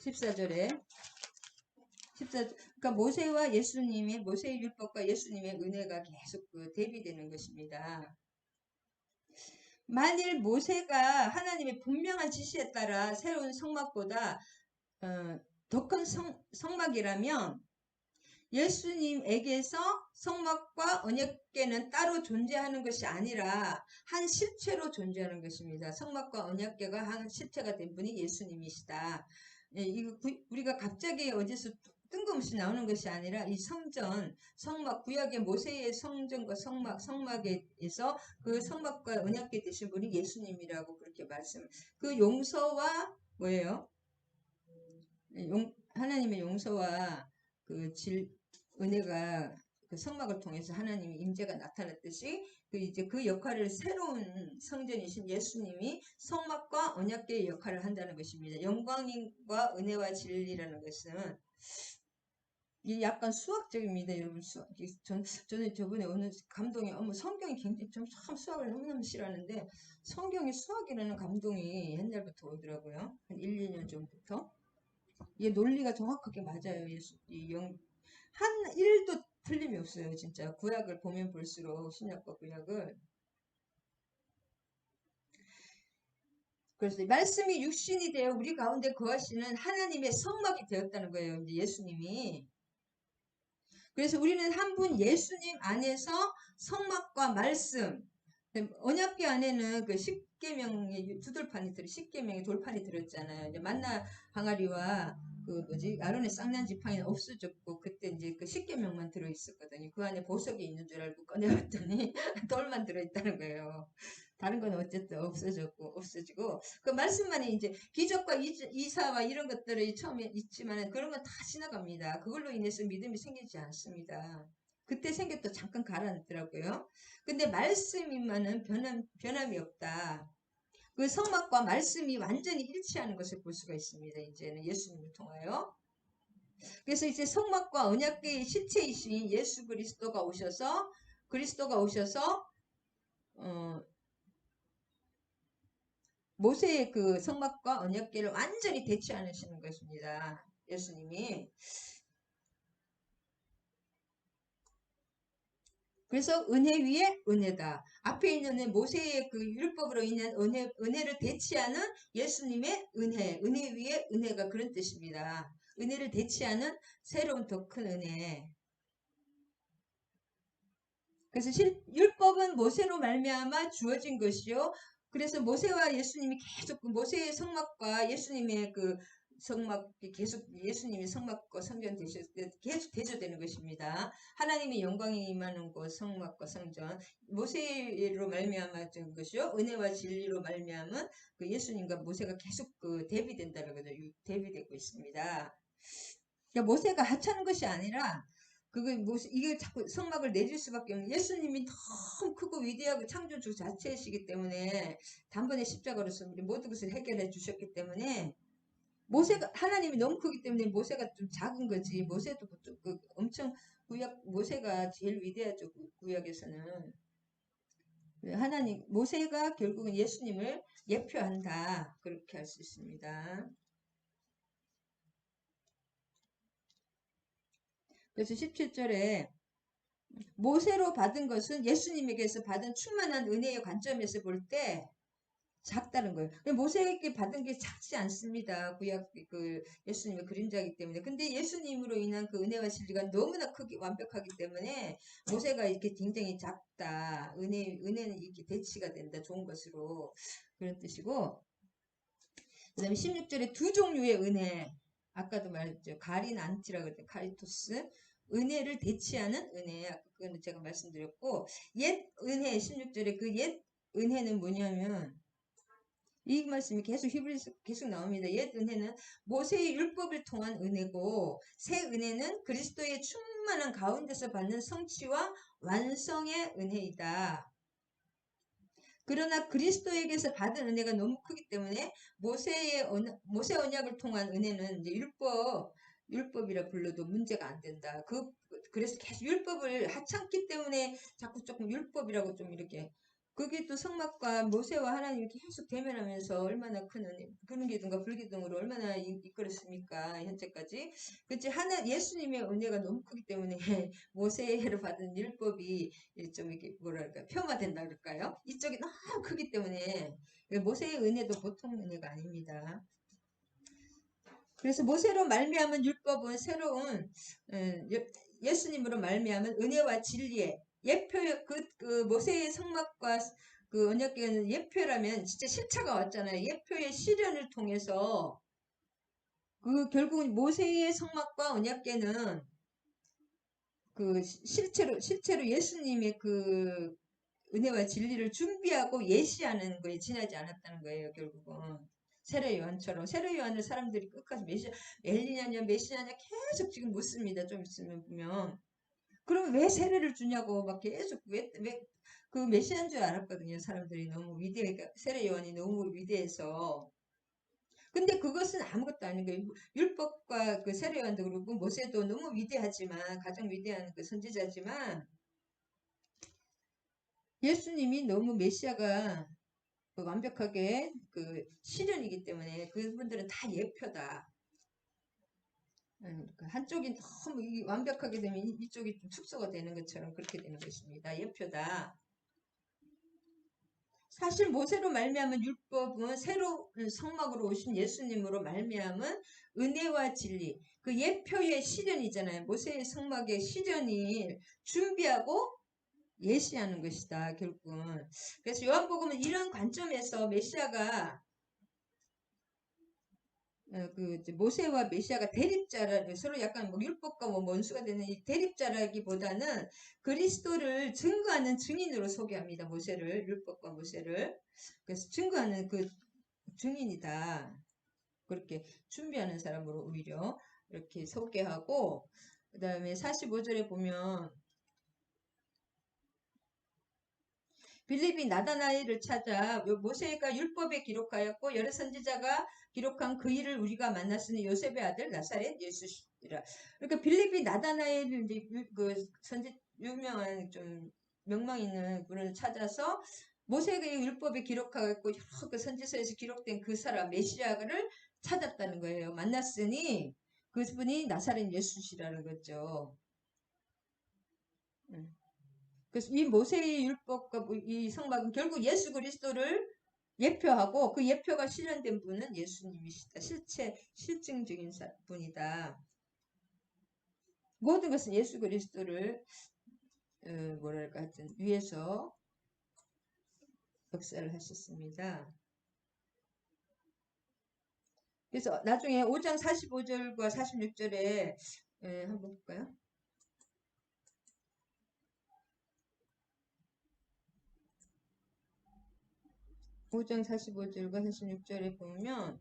Speaker 1: 14절에 그러니까 모세와 예수님의 모세의 율법과 예수님의 은혜가 계속 대비되는 것입니다. 만일 모세가 하나님의 분명한 지시에 따라 새로운 성막보다 더 큰 성막이라면 예수님에게서 성막과 언약궤는 따로 존재하는 것이 아니라 한 실체로 존재하는 것입니다. 성막과 언약궤가 한 실체가 된 분이 예수님이시다. 이거 우리가 갑자기 어디서 뜬금없이 나오는 것이 아니라 이 성막, 구약의 모세의 성전과 성막에서 그 성막과 언약궤 되신 분이 예수님이라고 그렇게 그 용서와 뭐예요? 하나님의 용서와 은혜가 그 성막을 통해서 하나님의 임재가 나타났듯이 이제 그 역할을 새로운 성전이신 예수님이 성막과 언약궤의 역할을 한다는 것입니다. 영광과 은혜와 진리라는 것은 이게 약간 수학적입니다, 여러분. 저는 저번에 어느 감동이 성경이 굉장히 참 수학을 너무너무 싫어하는데 성경의 수학이라는 감동이 옛날부터 오더라고요. 한 1, 2년 전부터. 이게 논리가 정확하게 맞아요. 한 1도 틀림이 없어요. 진짜 구약을 보면 볼수록 신약과 구약을. 그래서 말씀이 육신이 되어 우리 가운데 거하시는 하나님의 성막이 되었다는 거예요. 이제 예수님이. 그래서 우리는 한 분 예수님 안에서 성막과 말씀, 언약궤 안에는 그 십계명의 십계명의 돌판이 들었잖아요. 이제 만나 항아리와 아론의 쌍난 지팡이는 없어졌고 그때 이제 그 십계명만 들어 있었거든요. 그 안에 보석이 있는 줄 알고 꺼내봤더니 돌만 들어 있다는 거예요. 다른 건 어쨌든 없어지고 그 말씀만이 이제 기적과 이사와 이런 것들이 처음에 있지만 그런 건 다 지나갑니다. 그걸로 인해서 믿음이 생기지 않습니다. 그때 생겼다 잠깐 가라앉더라고요. 근데 말씀이만은 변함이 없다. 그 성막과 말씀이 완전히 일치하는 것을 볼 수가 있습니다. 이제는 예수님을 통하여. 그래서 이제 성막과 언약궤의 실체이신 예수 그리스도가 오셔서 모세의 그 성막과 언약궤를 완전히 대체하시는 것입니다. 예수님이. 그래서 은혜 위에 은혜다. 앞에 있는 모세의 그 율법으로 인한 은혜를 대치하는 예수님의 은혜 위에 은혜가 그런 뜻입니다. 은혜를 대치하는 새로운 더 큰 은혜. 그래서 율법은 모세로 말미암아 주어진 것이요. 그래서 모세와 예수님이 계속 모세의 성막과 예수님의 성막이 계속 예수님이 성막과 성전 계속 대조되는 것입니다. 하나님의 영광이 임하는 곳 성막과 성전, 모세로 말미암아 준 것이요. 은혜와 진리로 말미암은 그 예수님과 모세가 계속 대비된다는 거죠. 대비되고 있습니다. 그러니까 모세가 하찮은 것이 아니라 이게 자꾸 성막을 내줄 수밖에 없는 예수님이 너무 크고 위대하고 창조주 자체이시기 때문에 단번에 십자가로서 우리 모든 것을 해결해 주셨기 때문에 하나님이 너무 크기 때문에 모세가 좀 작은 거지. 모세도 엄청 모세가 제일 위대하죠. 구약에서는. 모세가 결국은 예수님을 예표한다. 그렇게 할 수 있습니다. 그래서 17절에 모세로 받은 것은 예수님에게서 받은 충만한 은혜의 관점에서 볼 때 작다는 거예요. 모세에게 받은 게 작지 않습니다. 구약 그 예수님의 그림자이기 때문에. 근데 예수님으로 인한 그 은혜와 진리가 너무나 크게 완벽하기 때문에 모세가 이렇게 굉장히 작다. 은혜는 이렇게 대치가 된다. 좋은 것으로. 그런 뜻이고. 그 다음에 16절에 두 종류의 은혜. 아까도 말했죠. 가린 안티라고 했죠. 카리토스. 은혜를 대치하는 은혜. 아까 그거는 제가 말씀드렸고. 옛 은혜 16절에 그 옛 은혜는 뭐냐면 이 말씀이 계속 히브리서 계속 나옵니다. 옛 은혜는 모세의 율법을 통한 은혜고 새 은혜는 그리스도의 충만한 가운데서 받는 성취와 완성의 은혜이다. 그러나 그리스도에게서 받은 은혜가 너무 크기 때문에 모세 언약을 통한 은혜는 이제 율법이라 불러도 문제가 안 된다. 그래서 계속 율법을 하찮기 때문에 자꾸 조금 율법이라고 좀 이렇게 그게 또 성막과 모세와 하나님이 계속 대면하면서 얼마나 큰 은혜, 그런 기둥과 불기둥으로 얼마나 이끌었습니까? 현재까지. 그치, 예수님의 은혜가 너무 크기 때문에 모세로 받은 율법이 좀 이렇게 뭐랄까 폄하된다 그럴까요? 이쪽이 너무 크기 때문에 모세의 은혜도 보통 은혜가 아닙니다. 그래서 모세로 말미암은 율법은 새로운 예수님으로 말미암은 은혜와 진리의 예표 그 모세의 성막과 그 언약궤는 예표라면 진짜 실체가 왔잖아요. 예표의 실현을 통해서 그 결국은 모세의 성막과 언약궤는 그 실체로 예수님의 그 은혜와 진리를 준비하고 예시하는 거에 지나지 않았다는 거예요. 결국은 세례 요한처럼 세례 요한을 사람들이 끝까지 엘리냐냐 메시냐냐 계속 지금 묻습니다. 좀 있으면 보면 그럼 왜 세례를 주냐고 막 계속 왜 그 메시아인 줄 알았거든요. 사람들이 너무 위대하니까 세례 요한이 너무 위대해서 근데 그것은 아무것도 아닌 거예요. 율법과 그 세례 요한도 그렇고 모세도 너무 위대하지만 가장 위대한 그 선지자지만 예수님이 너무 메시아가 완벽하게 그 실현이기 때문에 그분들은 다 예표다. 한쪽이 너무 완벽하게 되면 이쪽이 좀 축소가 되는 것처럼 그렇게 되는 것입니다. 예표다. 사실 모세로 말미암은 율법은 새로 성막으로 오신 예수님으로 말미암은 은혜와 진리 그 예표의 실현이잖아요. 모세의 성막의 실현이 준비하고 예시하는 것이다. 결국은. 그래서 요한복음은 이런 관점에서 메시아가 모세와 메시아가 대립자라 서로 약간 뭐 율법과 뭐 원수가 되는 이 대립자라기보다는 그리스도를 증거하는 증인으로 소개합니다. 율법과 모세를 그래서 증거하는 그 증인이다. 그렇게 준비하는 사람으로 오히려 이렇게 소개하고 그 다음에 45절에 보면 빌립이 나다나엘을 찾아 모세가 율법에 기록하였고 여러 선지자가 기록한 그 일을 우리가 만났으니 요셉의 아들 나사렛 예수시라. 그러니까 빌립이 나다나엘을 이제 유명한 좀 명망 있는 분을 찾아서 모세가 율법에 기록하였고 여러 그 선지서에서 기록된 그 사람 메시아를 찾았다는 거예요. 만났으니 그분이 나사렛 예수시라는 거죠. 그래서 이 모세의 율법과 이 성막은 결국 예수 그리스도를 예표하고 그 예표가 실현된 분은 예수님이시다. 실증적인 분이다. 모든 것은 예수 그리스도를 뭐랄까 하여튼 위해서 역사를 하셨습니다. 그래서 나중에 5장 45절과 46절에 한번 볼까요? 5장 45절과 46절에 보면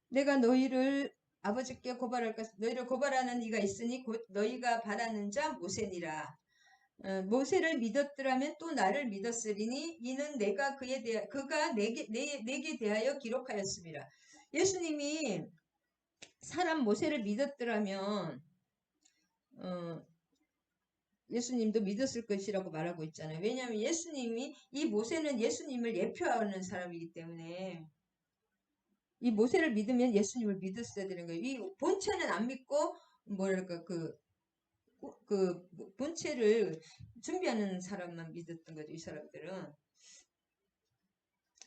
Speaker 1: 내가 너희를 아버지께 너희를 고발하는 이가 있으니 곧 너희가 바라는 자 모세니라. 모세를 믿었더라면 또 나를 믿었으리니 이는 그가 내게 대하여 기록하였습니다. 예수님이 사람 모세를 믿었더라면 예수님도 믿었을 것이라고 말하고 있잖아요. 왜냐하면 이 모세는 예수님을 예표하는 사람이기 때문에 이 모세를 믿으면 예수님을 믿었어야 되는 거예요. 이 본체는 안 믿고 뭐랄까 그 본체를 준비하는 사람만 믿었던 거죠. 이 사람들은.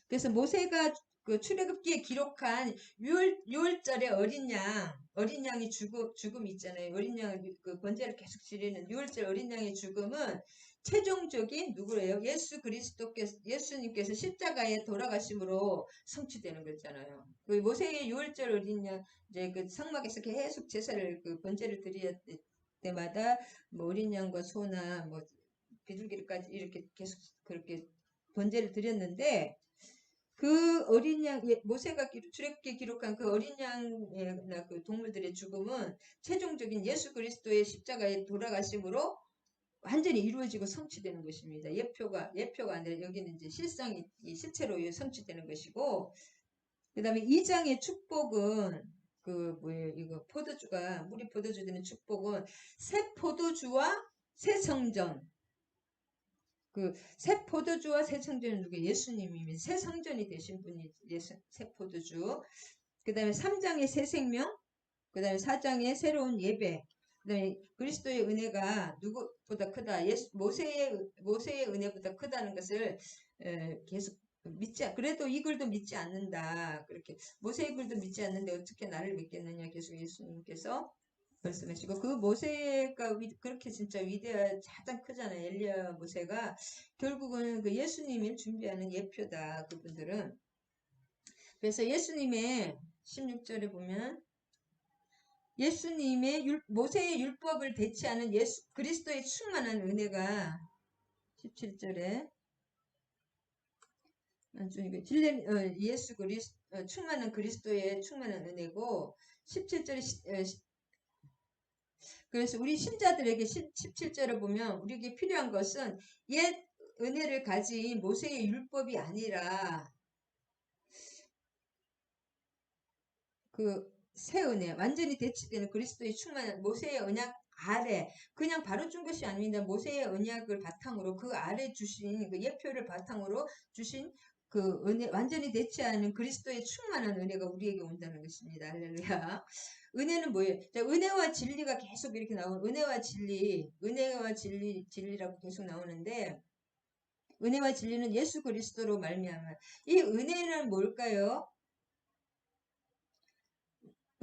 Speaker 1: 그래서 모세가 그 출애굽기에 기록한 6월절의 어린 양의 죽음 있잖아요. 어린 양 그 번제를 계속 지르는 6월절 어린 양의 죽음은 최종적인 누구래요? 예수님께서 십자가에 돌아가심으로 성취되는 거잖아요. 그 모세의 6월절 어린 양 이제 그 성막에서 계속 제사를 그 번제를 드릴 때마다 뭐 어린 양과 소나 뭐 비둘기까지 이렇게 계속 그렇게 번제를 드렸는데 그 어린 양, 모세가 출애굽기에 기록한 그 어린 양이나 그 동물들의 죽음은 최종적인 예수 그리스도의 십자가에 돌아가심으로 완전히 이루어지고 성취되는 것입니다. 예표가 아니라 여기는 이제 실상이 실체로 성취되는 것이고, 그 다음에 2장의 축복은 그 뭐예요? 이거 무리 포도주 되는 축복은 새 포도주와 새 성전. 그 새 포도주와 새 성전은 누구? 예수님입니다. 새 성전이 되신 분이 새 포도주. 그 다음에 3장의 새 생명. 그 다음에 4장의 새로운 예배. 그 다음에 그리스도의 은혜가 누구보다 크다. 모세의 은혜보다 크다는 것을 계속 그래도 이 글도 믿지 않는다. 그렇게 모세의 글도 믿지 않는데 어떻게 나를 믿겠느냐. 계속 예수님께서 말씀하시고 그 모세가 그렇게 진짜 가장 크잖아요. 엘리야 모세가 결국은 그 예수님을 준비하는 예표다. 그분들은. 그래서 예수님의 16절에 보면 예수님의 모세의 율법을 대체하는 그리스도의 충만한 은혜가 17절에 예수 그리스도 충만한 그리스도의 충만한 은혜고 17절에 그래서 우리 신자들에게 17절을 보면 우리에게 필요한 것은 옛 은혜를 가진 모세의 율법이 아니라 그 새 은혜, 완전히 대치되는 그리스도의 충만한 모세의 언약 아래 그냥 바로 준 것이 아닙니다. 모세의 언약을 바탕으로 그 아래 주신 그 예표를 바탕으로 주신 그 은혜, 완전히 대체하는 그리스도의 충만한 은혜가 우리에게 온다는 것입니다. 할렐루야. 은혜는 뭐예요? 자, 은혜와 진리가 계속 이렇게 은혜와 진리라고 계속 나오는데 은혜와 진리는 예수 그리스도로 말미암아. 이 은혜는 뭘까요?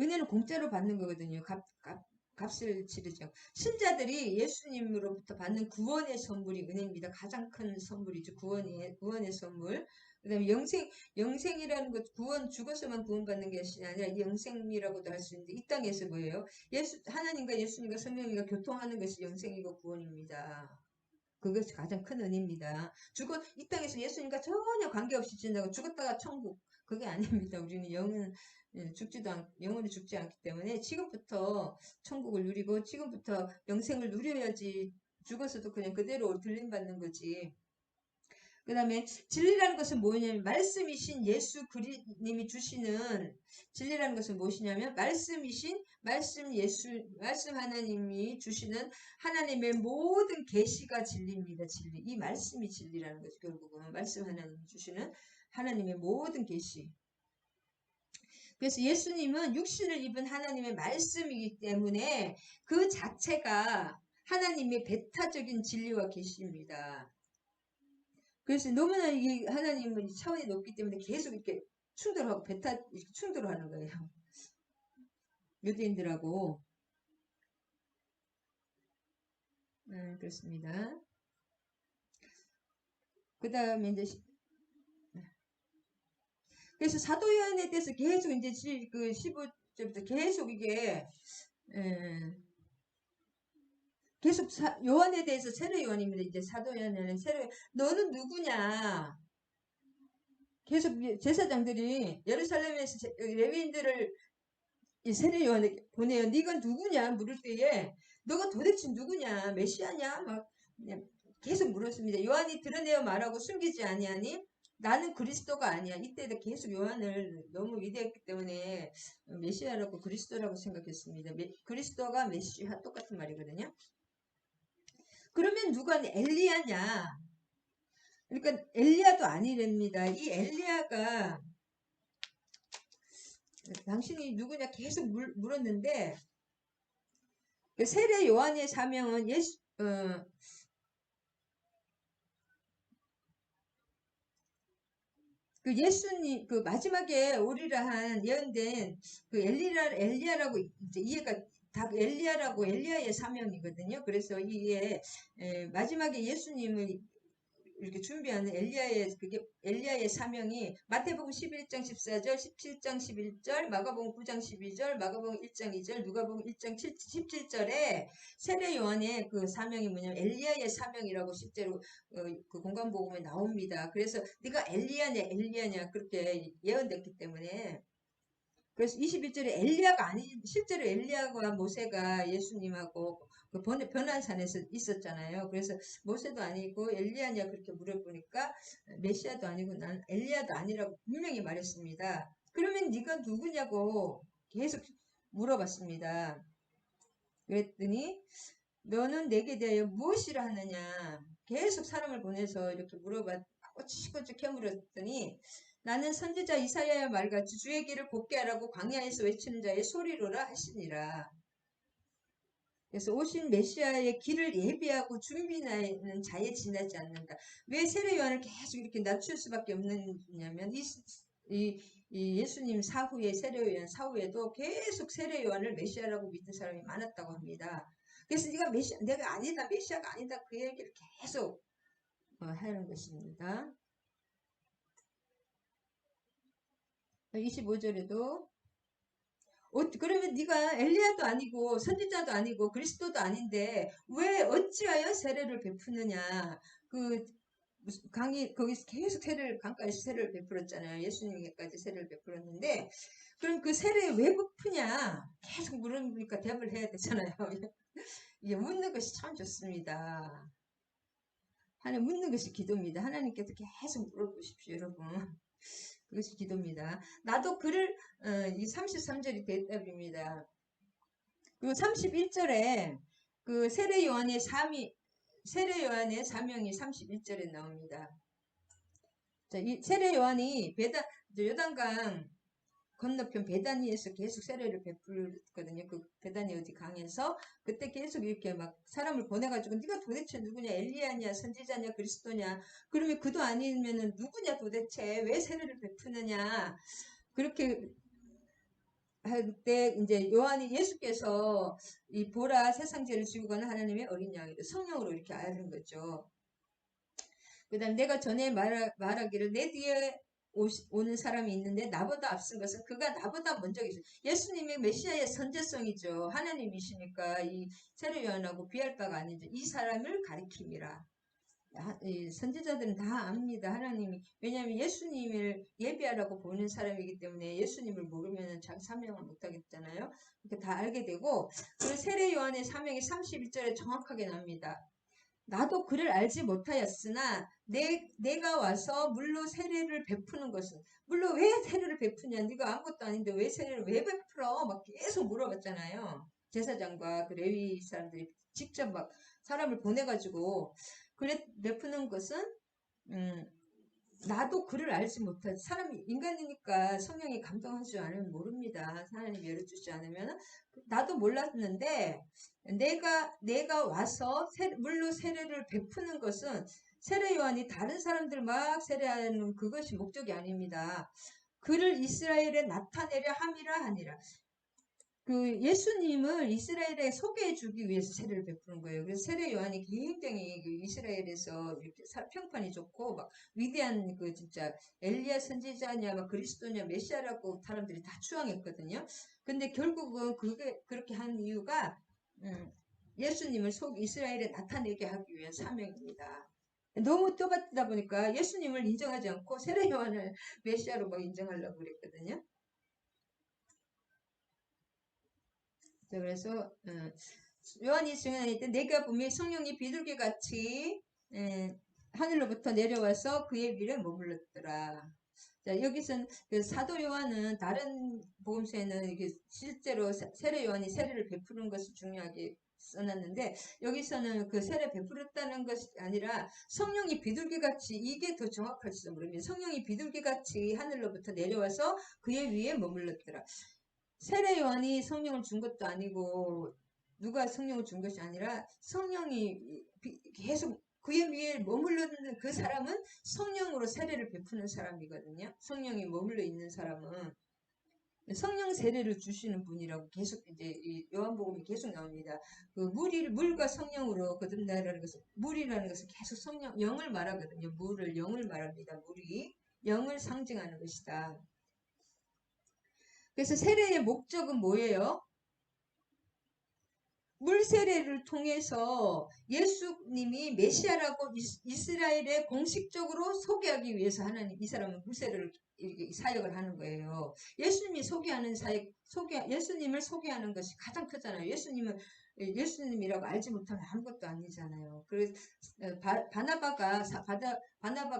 Speaker 1: 은혜는 공짜로 받는 거거든요. 값을 치르죠. 신자들이 예수님으로부터 받는 구원의 선물이 은혜입니다. 가장 큰 선물이죠. 구원의 선물. 그 다음에 영생이라는 것, 죽어서만 구원받는 것이 아니라 영생이라고도 할 수 있는데, 이 땅에서 뭐예요? 하나님과 예수님과 성령님과 교통하는 것이 영생이고 구원입니다. 그것이 가장 큰 은혜입니다. 이 땅에서 예수님과 전혀 관계없이 지낸다고 죽었다가 천국. 그게 아닙니다. 우리는 영원히 죽지 않기 때문에 지금부터 천국을 누리고 지금부터 영생을 누려야지 죽어서도 그냥 그대로 들림받는 거지. 그 다음에 진리라는 것은 뭐냐면 말씀이신 예수 그리님이 주시는 진리라는 것은 무엇이냐면 말씀 하나님이 주시는 하나님의 모든 계시가 진리입니다. 진리. 이 말씀이 진리라는 거죠. 결국은 말씀 하나님이 주시는 하나님의 모든 계시. 그래서 예수님은 육신을 입은 하나님의 말씀이기 때문에 그 자체가 하나님의 배타적인 진리와 계시입니다. 그래서 너무나 이 하나님은 차원이 높기 때문에 계속 이렇게 충돌하고 이렇게 충돌하는 거예요. 유대인들하고. 그렇습니다. 그 다음에 이제 그래서 사도 요한에 대해서 계속 이제 그 15절부터 계속 이게 계속 요한에 대해서 세례 요한입니다. 이제 사도 요한에는 너는 누구냐? 계속 제사장들이 예루살렘에서 레위인들을 세례 요한에게 보내요. 네가 누구냐 물을 때에 너가 도대체 누구냐? 메시아냐? 막 계속 물었습니다. 요한이 드러내어 말하고 숨기지 아니하니 나는 그리스도가 아니야. 이때도 계속 요한을 너무 위대했기 때문에 메시아라고 그리스도라고 생각했습니다. 그리스도가 메시아 똑같은 말이거든요. 그러면 누가 엘리야냐? 그러니까 엘리야도 아니랍니다. 이 엘리야가 당신이 누구냐 계속 물었는데 그 세례 요한의 사명은 그 예수님 그 마지막에 오리라 한 예언된 그 엘리야라고 이제 이해가 다 엘리야라고 엘리야의 사명이거든요. 그래서 이게 마지막에 예수님을 이렇게 준비하는 엘리야의 사명이 마태복음 11장 14절, 17장 11절, 마가복음 9장 12절, 마가복음 1장 2절, 누가복음 1장 17절에 세례 요한의 그 사명이 뭐냐면 엘리야의 사명이라고 실제로 그 공간복음에 나옵니다. 그래서 네가 엘리야냐 그렇게 예언됐기 때문에 그래서 21절에 엘리야가 아니 실제로 엘리야와 모세가 예수님하고 그 변환산에서 있었잖아요. 그래서 모세도 아니고 엘리야냐 그렇게 물어보니까 메시아도 아니고 난 엘리야도 아니라고 분명히 말했습니다. 그러면 네가 누구냐고 계속 물어봤습니다. 그랬더니 너는 내게 대하여 무엇이라 하느냐 계속 사람을 보내서 이렇게 꼬치꼬치 캐물었더니 나는 선지자 이사야의 말같이 주의 길을 곱게 하라고 광야에서 외치는 자의 소리로라 하시니라. 그래서 오신 메시아의 길을 예비하고 준비하는 자에 지나지 않는다. 왜 세례 요한을 계속 이렇게 낮출 수밖에 없느냐면 이 예수님 사후에 세례 요한 사후에도 계속 세례 요한을 메시아라고 믿는 사람이 많았다고 합니다. 그래서 내가 아니다 메시아가 아니다 그 얘기를 계속 하는 것입니다. 25절에도 그러면 네가 엘리야도 아니고 선지자도 아니고 그리스도도 아닌데 왜 어찌하여 세례를 베푸느냐. 그 무슨 거기서 계속 강가에서 세례를 베풀었잖아요. 예수님에게까지 세례를 베풀었는데 그럼 그 세례 왜 베푸냐 계속 물으니까 대답을 해야 되잖아요. 이게 묻는 것이 참 좋습니다. 하나님 묻는 것이 기도입니다. 하나님께서 계속 물어보십시오, 여러분. 그것이 기도입니다. 나도 이 33절이 대답입니다. 그리고 31절에 그 세례 요한의 사명이 31절에 나옵니다. 자, 이 세례 요한이 요단강 건너편 베다니에서 계속 세례를 베풀거든요. 그 베다니 어디 강에서 그때 계속 이렇게 막 사람을 보내가지고 네가 도대체 누구냐 엘리야냐 선지자냐 그리스도냐 그러면 그도 아니면은 누구냐 도대체 왜 세례를 베푸느냐 그렇게 할 때 이제 예수께서 이 보라 세상 죄를 지고 가는 하나님의 어린 양이다 성령으로 이렇게 아는 거죠. 그 다음 내가 전에 말하기를 내 뒤에 오는 사람이 있는데 나보다 앞선 것은 그가 나보다 먼저 있어요. 예수님이 메시아의 선제성이죠. 하나님이시니까 이 세례 요한하고 비할 바가 아니죠. 이 사람을 가리킴이라. 이 선지자들은 다 압니다. 하나님이. 왜냐하면 예수님을 예비하라고 보는 사람이기 때문에 예수님을 모르면 자기 사명을 못하겠잖아요. 이렇게 다 알게 되고 그 세례 요한의 사명이 31절에 정확하게 납니다. 나도 그를 알지 못하였으나 내가 와서 물로 세례를 베푸는 것은 물로 왜 세례를 베푸냐 네가 아무것도 아닌데 왜 세례를 왜 베풀어 막 계속 물어봤잖아요. 제사장과 그 레위 사람들이 직접 막 사람을 보내가지고 그래 베푸는 것은 나도 그를 알지 못하지 사람이 인간이니까 성령이 감동할 줄 아니면 모릅니다. 하나님 열어주지 않으면 나도 몰랐는데 내가 와서 물로 세례를 베푸는 것은 세례 요한이 다른 사람들 막 세례하는 그것이 목적이 아닙니다. 그를 이스라엘에 나타내려 함이라 하니라. 그 예수님을 이스라엘에 소개해 주기 위해서 세례를 베푸는 거예요. 그래서 세례 요한이 굉장히 그 이스라엘에서 이렇게 평판이 좋고 막 위대한 그 진짜 엘리야 선지자냐 막 그리스도냐 메시아라고 사람들이 다 추앙했거든요. 근데 결국은 그렇게 한 이유가 예수님을 이스라엘에 나타내게 하기 위한 사명입니다. 너무 떠받다 보니까 예수님을 인정하지 않고 세례 요한을 메시아로 막 인정하려고 그랬거든요. 그래서 요한이 증언할 때 내가 보면 성령이 비둘기 같이 하늘로부터 내려와서 그의 위를 머물렀더라. 자, 여기서는 그 사도 요한은 다른 복음서에는 이게 실제로 세례 요한이 세례를 베푸는 것을 중요하게 써놨는데 여기서는 그 세례 베풀었다는 것이 아니라 성령이 비둘기같이 이게 더 정확할지도 모릅니다. 성령이 비둘기같이 하늘로부터 내려와서 그의 위에 머물렀더라. 세례 요한이 성령을 준 것도 아니고 누가 성령을 준 것이 아니라 성령이 계속 그의 위에 머물렀는 그 사람은 성령으로 세례를 베푸는 사람이거든요. 성령이 머물러 있는 사람은 성령 세례를 주시는 분이라고 계속 이제 이 요한복음이 계속 나옵니다. 그 물과 성령으로 거듭나라는 것은 물이라는 것은 계속 성령 영을 말하거든요. 물을 영을 말합니다. 물이 영을 상징하는 것이다. 그래서 세례의 목적은 뭐예요? 물 세례를 통해서 예수님이 메시아라고 이스라엘에 공식적으로 소개하기 위해서 하나님 이 사람은 물 세례를 사역을 하는 거예요. 예수님이 소개하는 사역, 예수님을 소개하는 것이 가장 크잖아요. 예수님은 예수님이라고 알지 못하면 아무것도 아니잖아요. 그래서 바나바가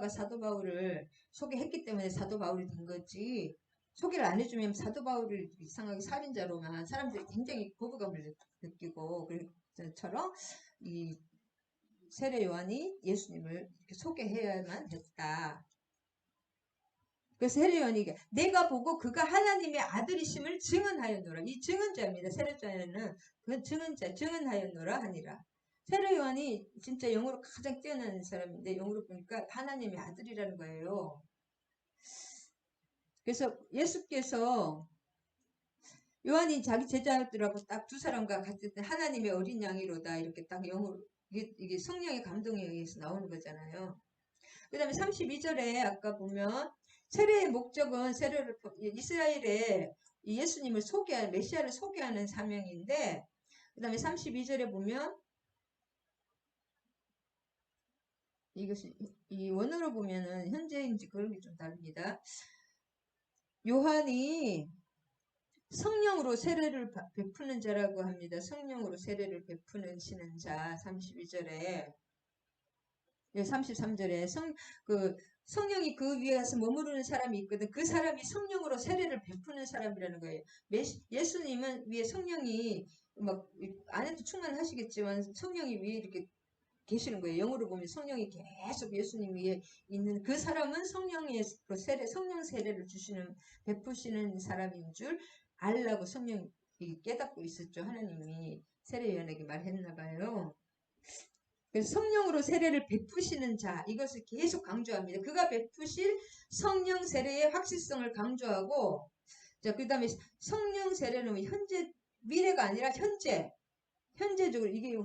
Speaker 1: 사도 바울을 소개했기 때문에 사도 바울이 된 거지. 소개를 안 해주면 사도 바울을 이상하게 살인자로만 사람들이 굉장히 거부감을 느끼고 그처럼 이 세례 요한이 예수님을 이렇게 소개해야만 했다. 그래서 세례 요한이 내가 보고 그가 하나님의 아들이심을 증언하였노라. 이 증언자입니다. 세례자는 그 증언하였노라 하니라. 세례 요한이 진짜 영어로 가장 뛰어난 사람인데 영어로 보니까 하나님의 아들이라는 거예요. 그래서 예수께서 요한이 자기 제자들하고 딱 두 사람과 같을 때 하나님의 어린 양이로다 이렇게 딱 영어로 이게 성령의 감동에 의해서 나오는 거잖아요. 그 다음에 32절에 아까 보면 세례의 목적은 세례를 이스라엘에 예수님을 소개하는 메시아를 소개하는 사명인데 그 다음에 32절에 보면 이것이 이 원어로 보면은 현재인지 그런 게 좀 다릅니다. 요한이 성령으로 세례를 베푸는 자라고 합니다. 성령으로 세례를 베푸는 시는 자 32절에 33절에 성령이 그 위에 가서 머무르는 사람이 있거든. 그 사람이 성령으로 세례를 베푸는 사람이라는 거예요. 예수님은 위에 성령이 막 안에도 충만하시겠지만 성령이 위에 이렇게 계시는 거예요. 영어로 보면 성령이 계속 예수님 위에 있는 그 사람은 성령 세례를 베푸시는 사람인 줄 알라고 성령이 깨닫고 있었죠. 하나님이 세례 요한에게 말했나 봐요. 그래서 성령으로 세례를 베푸시는 자 이것을 계속 강조합니다. 그가 베푸실 성령 세례의 확실성을 강조하고 자 그다음에 성령 세례는 현재 미래가 아니라 현재적으로 이게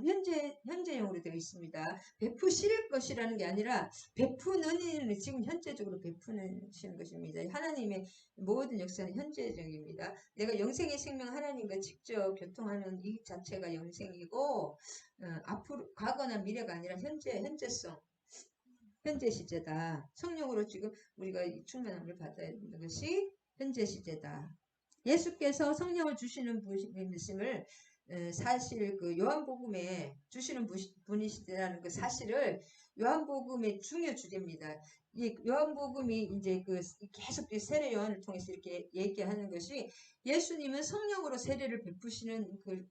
Speaker 1: 현재형으로 되어 있습니다. 베푸실 것이라는 게 아니라 베푸는 일은 지금 현재적으로 베푸는 것입니다. 하나님의 모든 역사는 현재적입니다. 내가 영생의 생명 하나님과 직접 교통하는 이 자체가 영생이고 앞으로 과거나 미래가 아니라 현재성 현재 시제다. 성령으로 지금 우리가 충만함을 받아야 하는 것이 현재 시제다. 예수께서 성령을 주시는 분이심을 사실 그 요한복음에 주시는 분이시라는 그 사실을 요한복음의 중요 주제입니다. 이 요한복음이 이제 그 계속 세례 요한을 통해서 이렇게 얘기하는 것이 예수님은 성령으로 세례를 베푸시는 그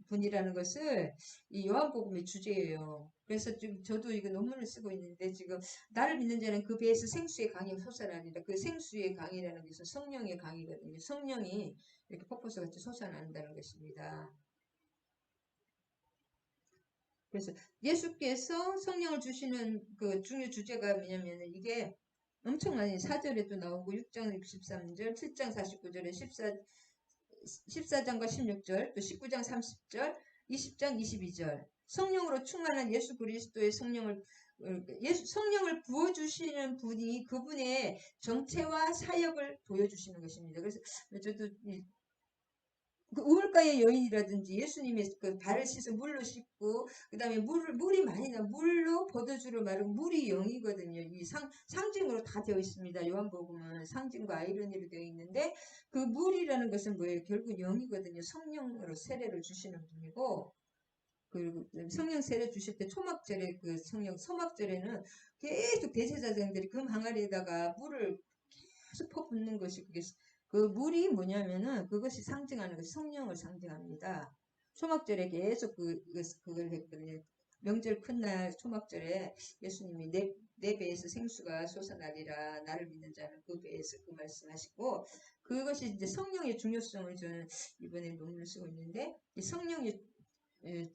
Speaker 1: 분이라는 것을 이 요한복음의 주제예요. 그래서 지금 저도 이거 논문을 쓰고 있는데 지금 나를 믿는 자는 그 배에서 생수의 강이 솟아나리라. 그 생수의 강이라는 것은 성령의 강이거든요. 성령이 이렇게 폭포수 같이 솟아난다는 것입니다. 그래서 예수께서 성령을 주시는 그 중요 주제가 뭐냐면 이게 엄청 많이 4절에도 나오고 6장 63절, 7장 49절에 14장과 16절, 또 19장 30절, 20장 22절. 성령으로 충만한 예수 그리스도의 성령을 부어주시는 분이 그분의 정체와 사역을 보여주시는 것입니다. 그래서 저도 그 우물가의 여인이라든지 예수님의 그 발을 씻어 물로 씻고 그 다음에 물이 많이 나 물로 포도주를 마르고 물이 영이거든요. 이 상징으로 다 되어 있습니다. 요한복음은 상징과 아이러니로 되어 있는데 그 물이라는 것은 뭐예요? 결국 영이거든요. 성령으로 세례를 주시는 분이고 그리고 성령 세례 주실 때 초막절에 그 성령 소막절에는 계속 대제사장들이 금 항아리에다가 물을 계속 퍼붓는 것이 그게 그 물이 뭐냐면은 그것이 상징하는 것이 성령을 상징합니다. 초막절에 계속 그걸 했거든요. 명절 큰날 초막절에 예수님이 내 배에서 생수가 솟아나리라 나를 믿는 자는 그 배에서 그 말씀하시고 그것이 이제 성령의 중요성을 저는 이번에 논문을 쓰고 있는데 이 성령이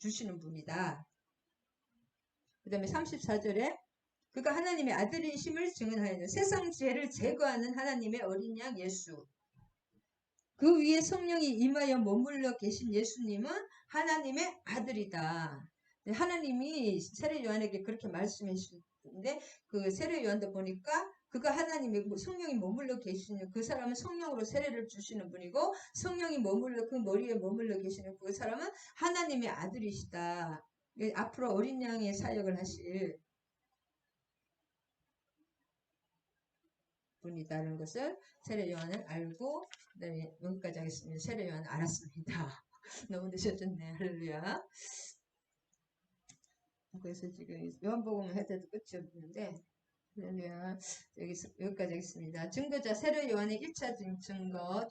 Speaker 1: 주시는 분이다. 그 다음에 34절에 그가 하나님의 아들이심을 증언하였는 세상 죄를 제거하는 하나님의 어린 양 예수 그 위에 성령이 임하여 머물러 계신 예수님은 하나님의 아들이다. 하나님이 세례 요한에게 그렇게 말씀해 주셨는데 그 세례 요한도 보니까 그가 하나님의 성령이 머물러 계시는 그 사람은 성령으로 세례를 주시는 분이고 성령이 머물러 그 머리에 머물러 계시는 그 사람은 하나님의 아들이시다. 앞으로 어린 양의 사역을 하실 분이다는 것을 세례 요한은 알고 네, 여기까지 하겠습니다. 세례 요한은 알았습니다. 너무 늦어졌네. 할렐루야. 그래서 지금 요한복음 해도 끝이 없는데 할렐루야. 여기까지 하겠습니다. 증거자 세례 요한의 1차 증거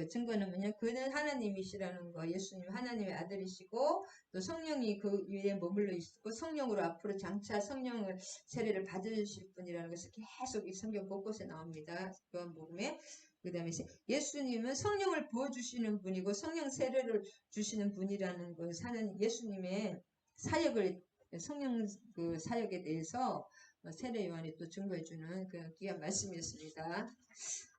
Speaker 1: 증거는 뭐냐? 그는 하나님이시라는 거. 예수님 하나님의 아들이시고 또 성령이 그 위에 머물러 있고 성령으로 앞으로 장차 성령을 세례를 받으실 분이라는 것이 계속 이 성경 곳곳에 나옵니다. 요한복음에. 그 다음에 예수님은 성령을 부어주시는 분이고 성령 세례를 주시는 분이라는 것. 예수님의 사역을 성령 그 사역에 대해서 세례 요한이 또 증거해주는 그 귀한 말씀이었습니다.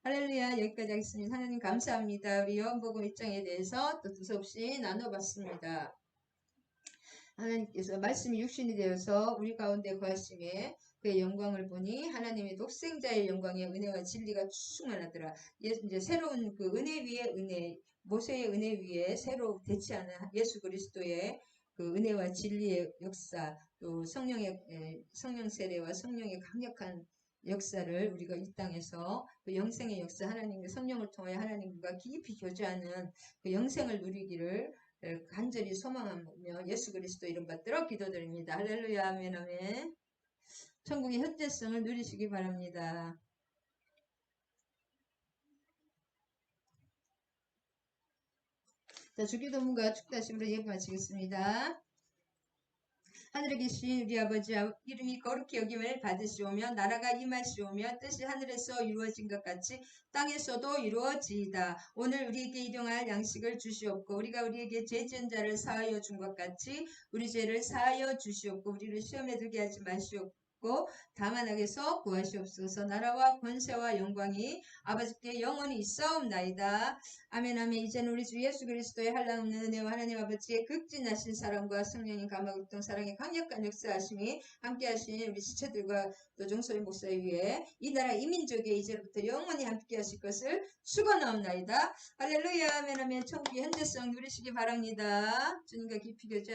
Speaker 1: 할렐루야. 여기까지 하겠습니다. 하나님 감사합니다. 우리 요한복음 1장에 대해서 또 두서없이 나눠봤습니다. 하나님께서 말씀이 육신이 되어서 우리 가운데 거하심에 그의 영광을 보니 하나님의 독생자의 영광에 은혜와 진리가 충만하더라. 이제 새로운 그 은혜 위에 은혜, 모세의 은혜 위에 새로 대치하는 예수 그리스도의 그 은혜와 진리의 역사, 또 성령 세례와 성령의 강력한 역사를 우리가 이 땅에서 그 영생의 역사 하나님의 성령을 통하여 하나님과 깊이 교제하는 그 영생을 누리기를 간절히 소망하며 예수 그리스도 이름 받들어 기도드립니다. 할렐루야 아멘 아멘. 천국의 현재성을 누리시기 바랍니다. 자, 주기도문과 축다심으로 예배 마치겠습니다. 하늘에 계신 우리 아버지 이름이 거룩히 여김을 받으시오며 나라가 임하시오며 뜻이 하늘에서 이루어진 것 같이 땅에서도 이루어지이다. 오늘 우리에게 일용할 양식을 주시옵고 우리가 우리에게 죄 지은 자를 사하여 준 것 같이 우리 죄를 사하여 주시옵고 우리를 시험에 들게 하지 마시옵고 다만 악에서 구하시옵소서. 나라와 권세와 영광이 아버지께 영원히 있사옵나이다. 아멘 아멘. 이제는 우리 주 예수 그리스도의 한량없는 은혜와 하나님 아버지의 극진하신 사랑과 성령님 감화극동 사랑의 강력한 역사하심이 함께하신 우리 지체들과 또 정소희 목사 위에 이 나라 이민족에 이제부터 영원히 함께하실 것을 축원하옵나이다. 할렐루야 아멘 아멘. 천국의 현재성 누리시기 바랍니다. 주님과 깊이 교제하시기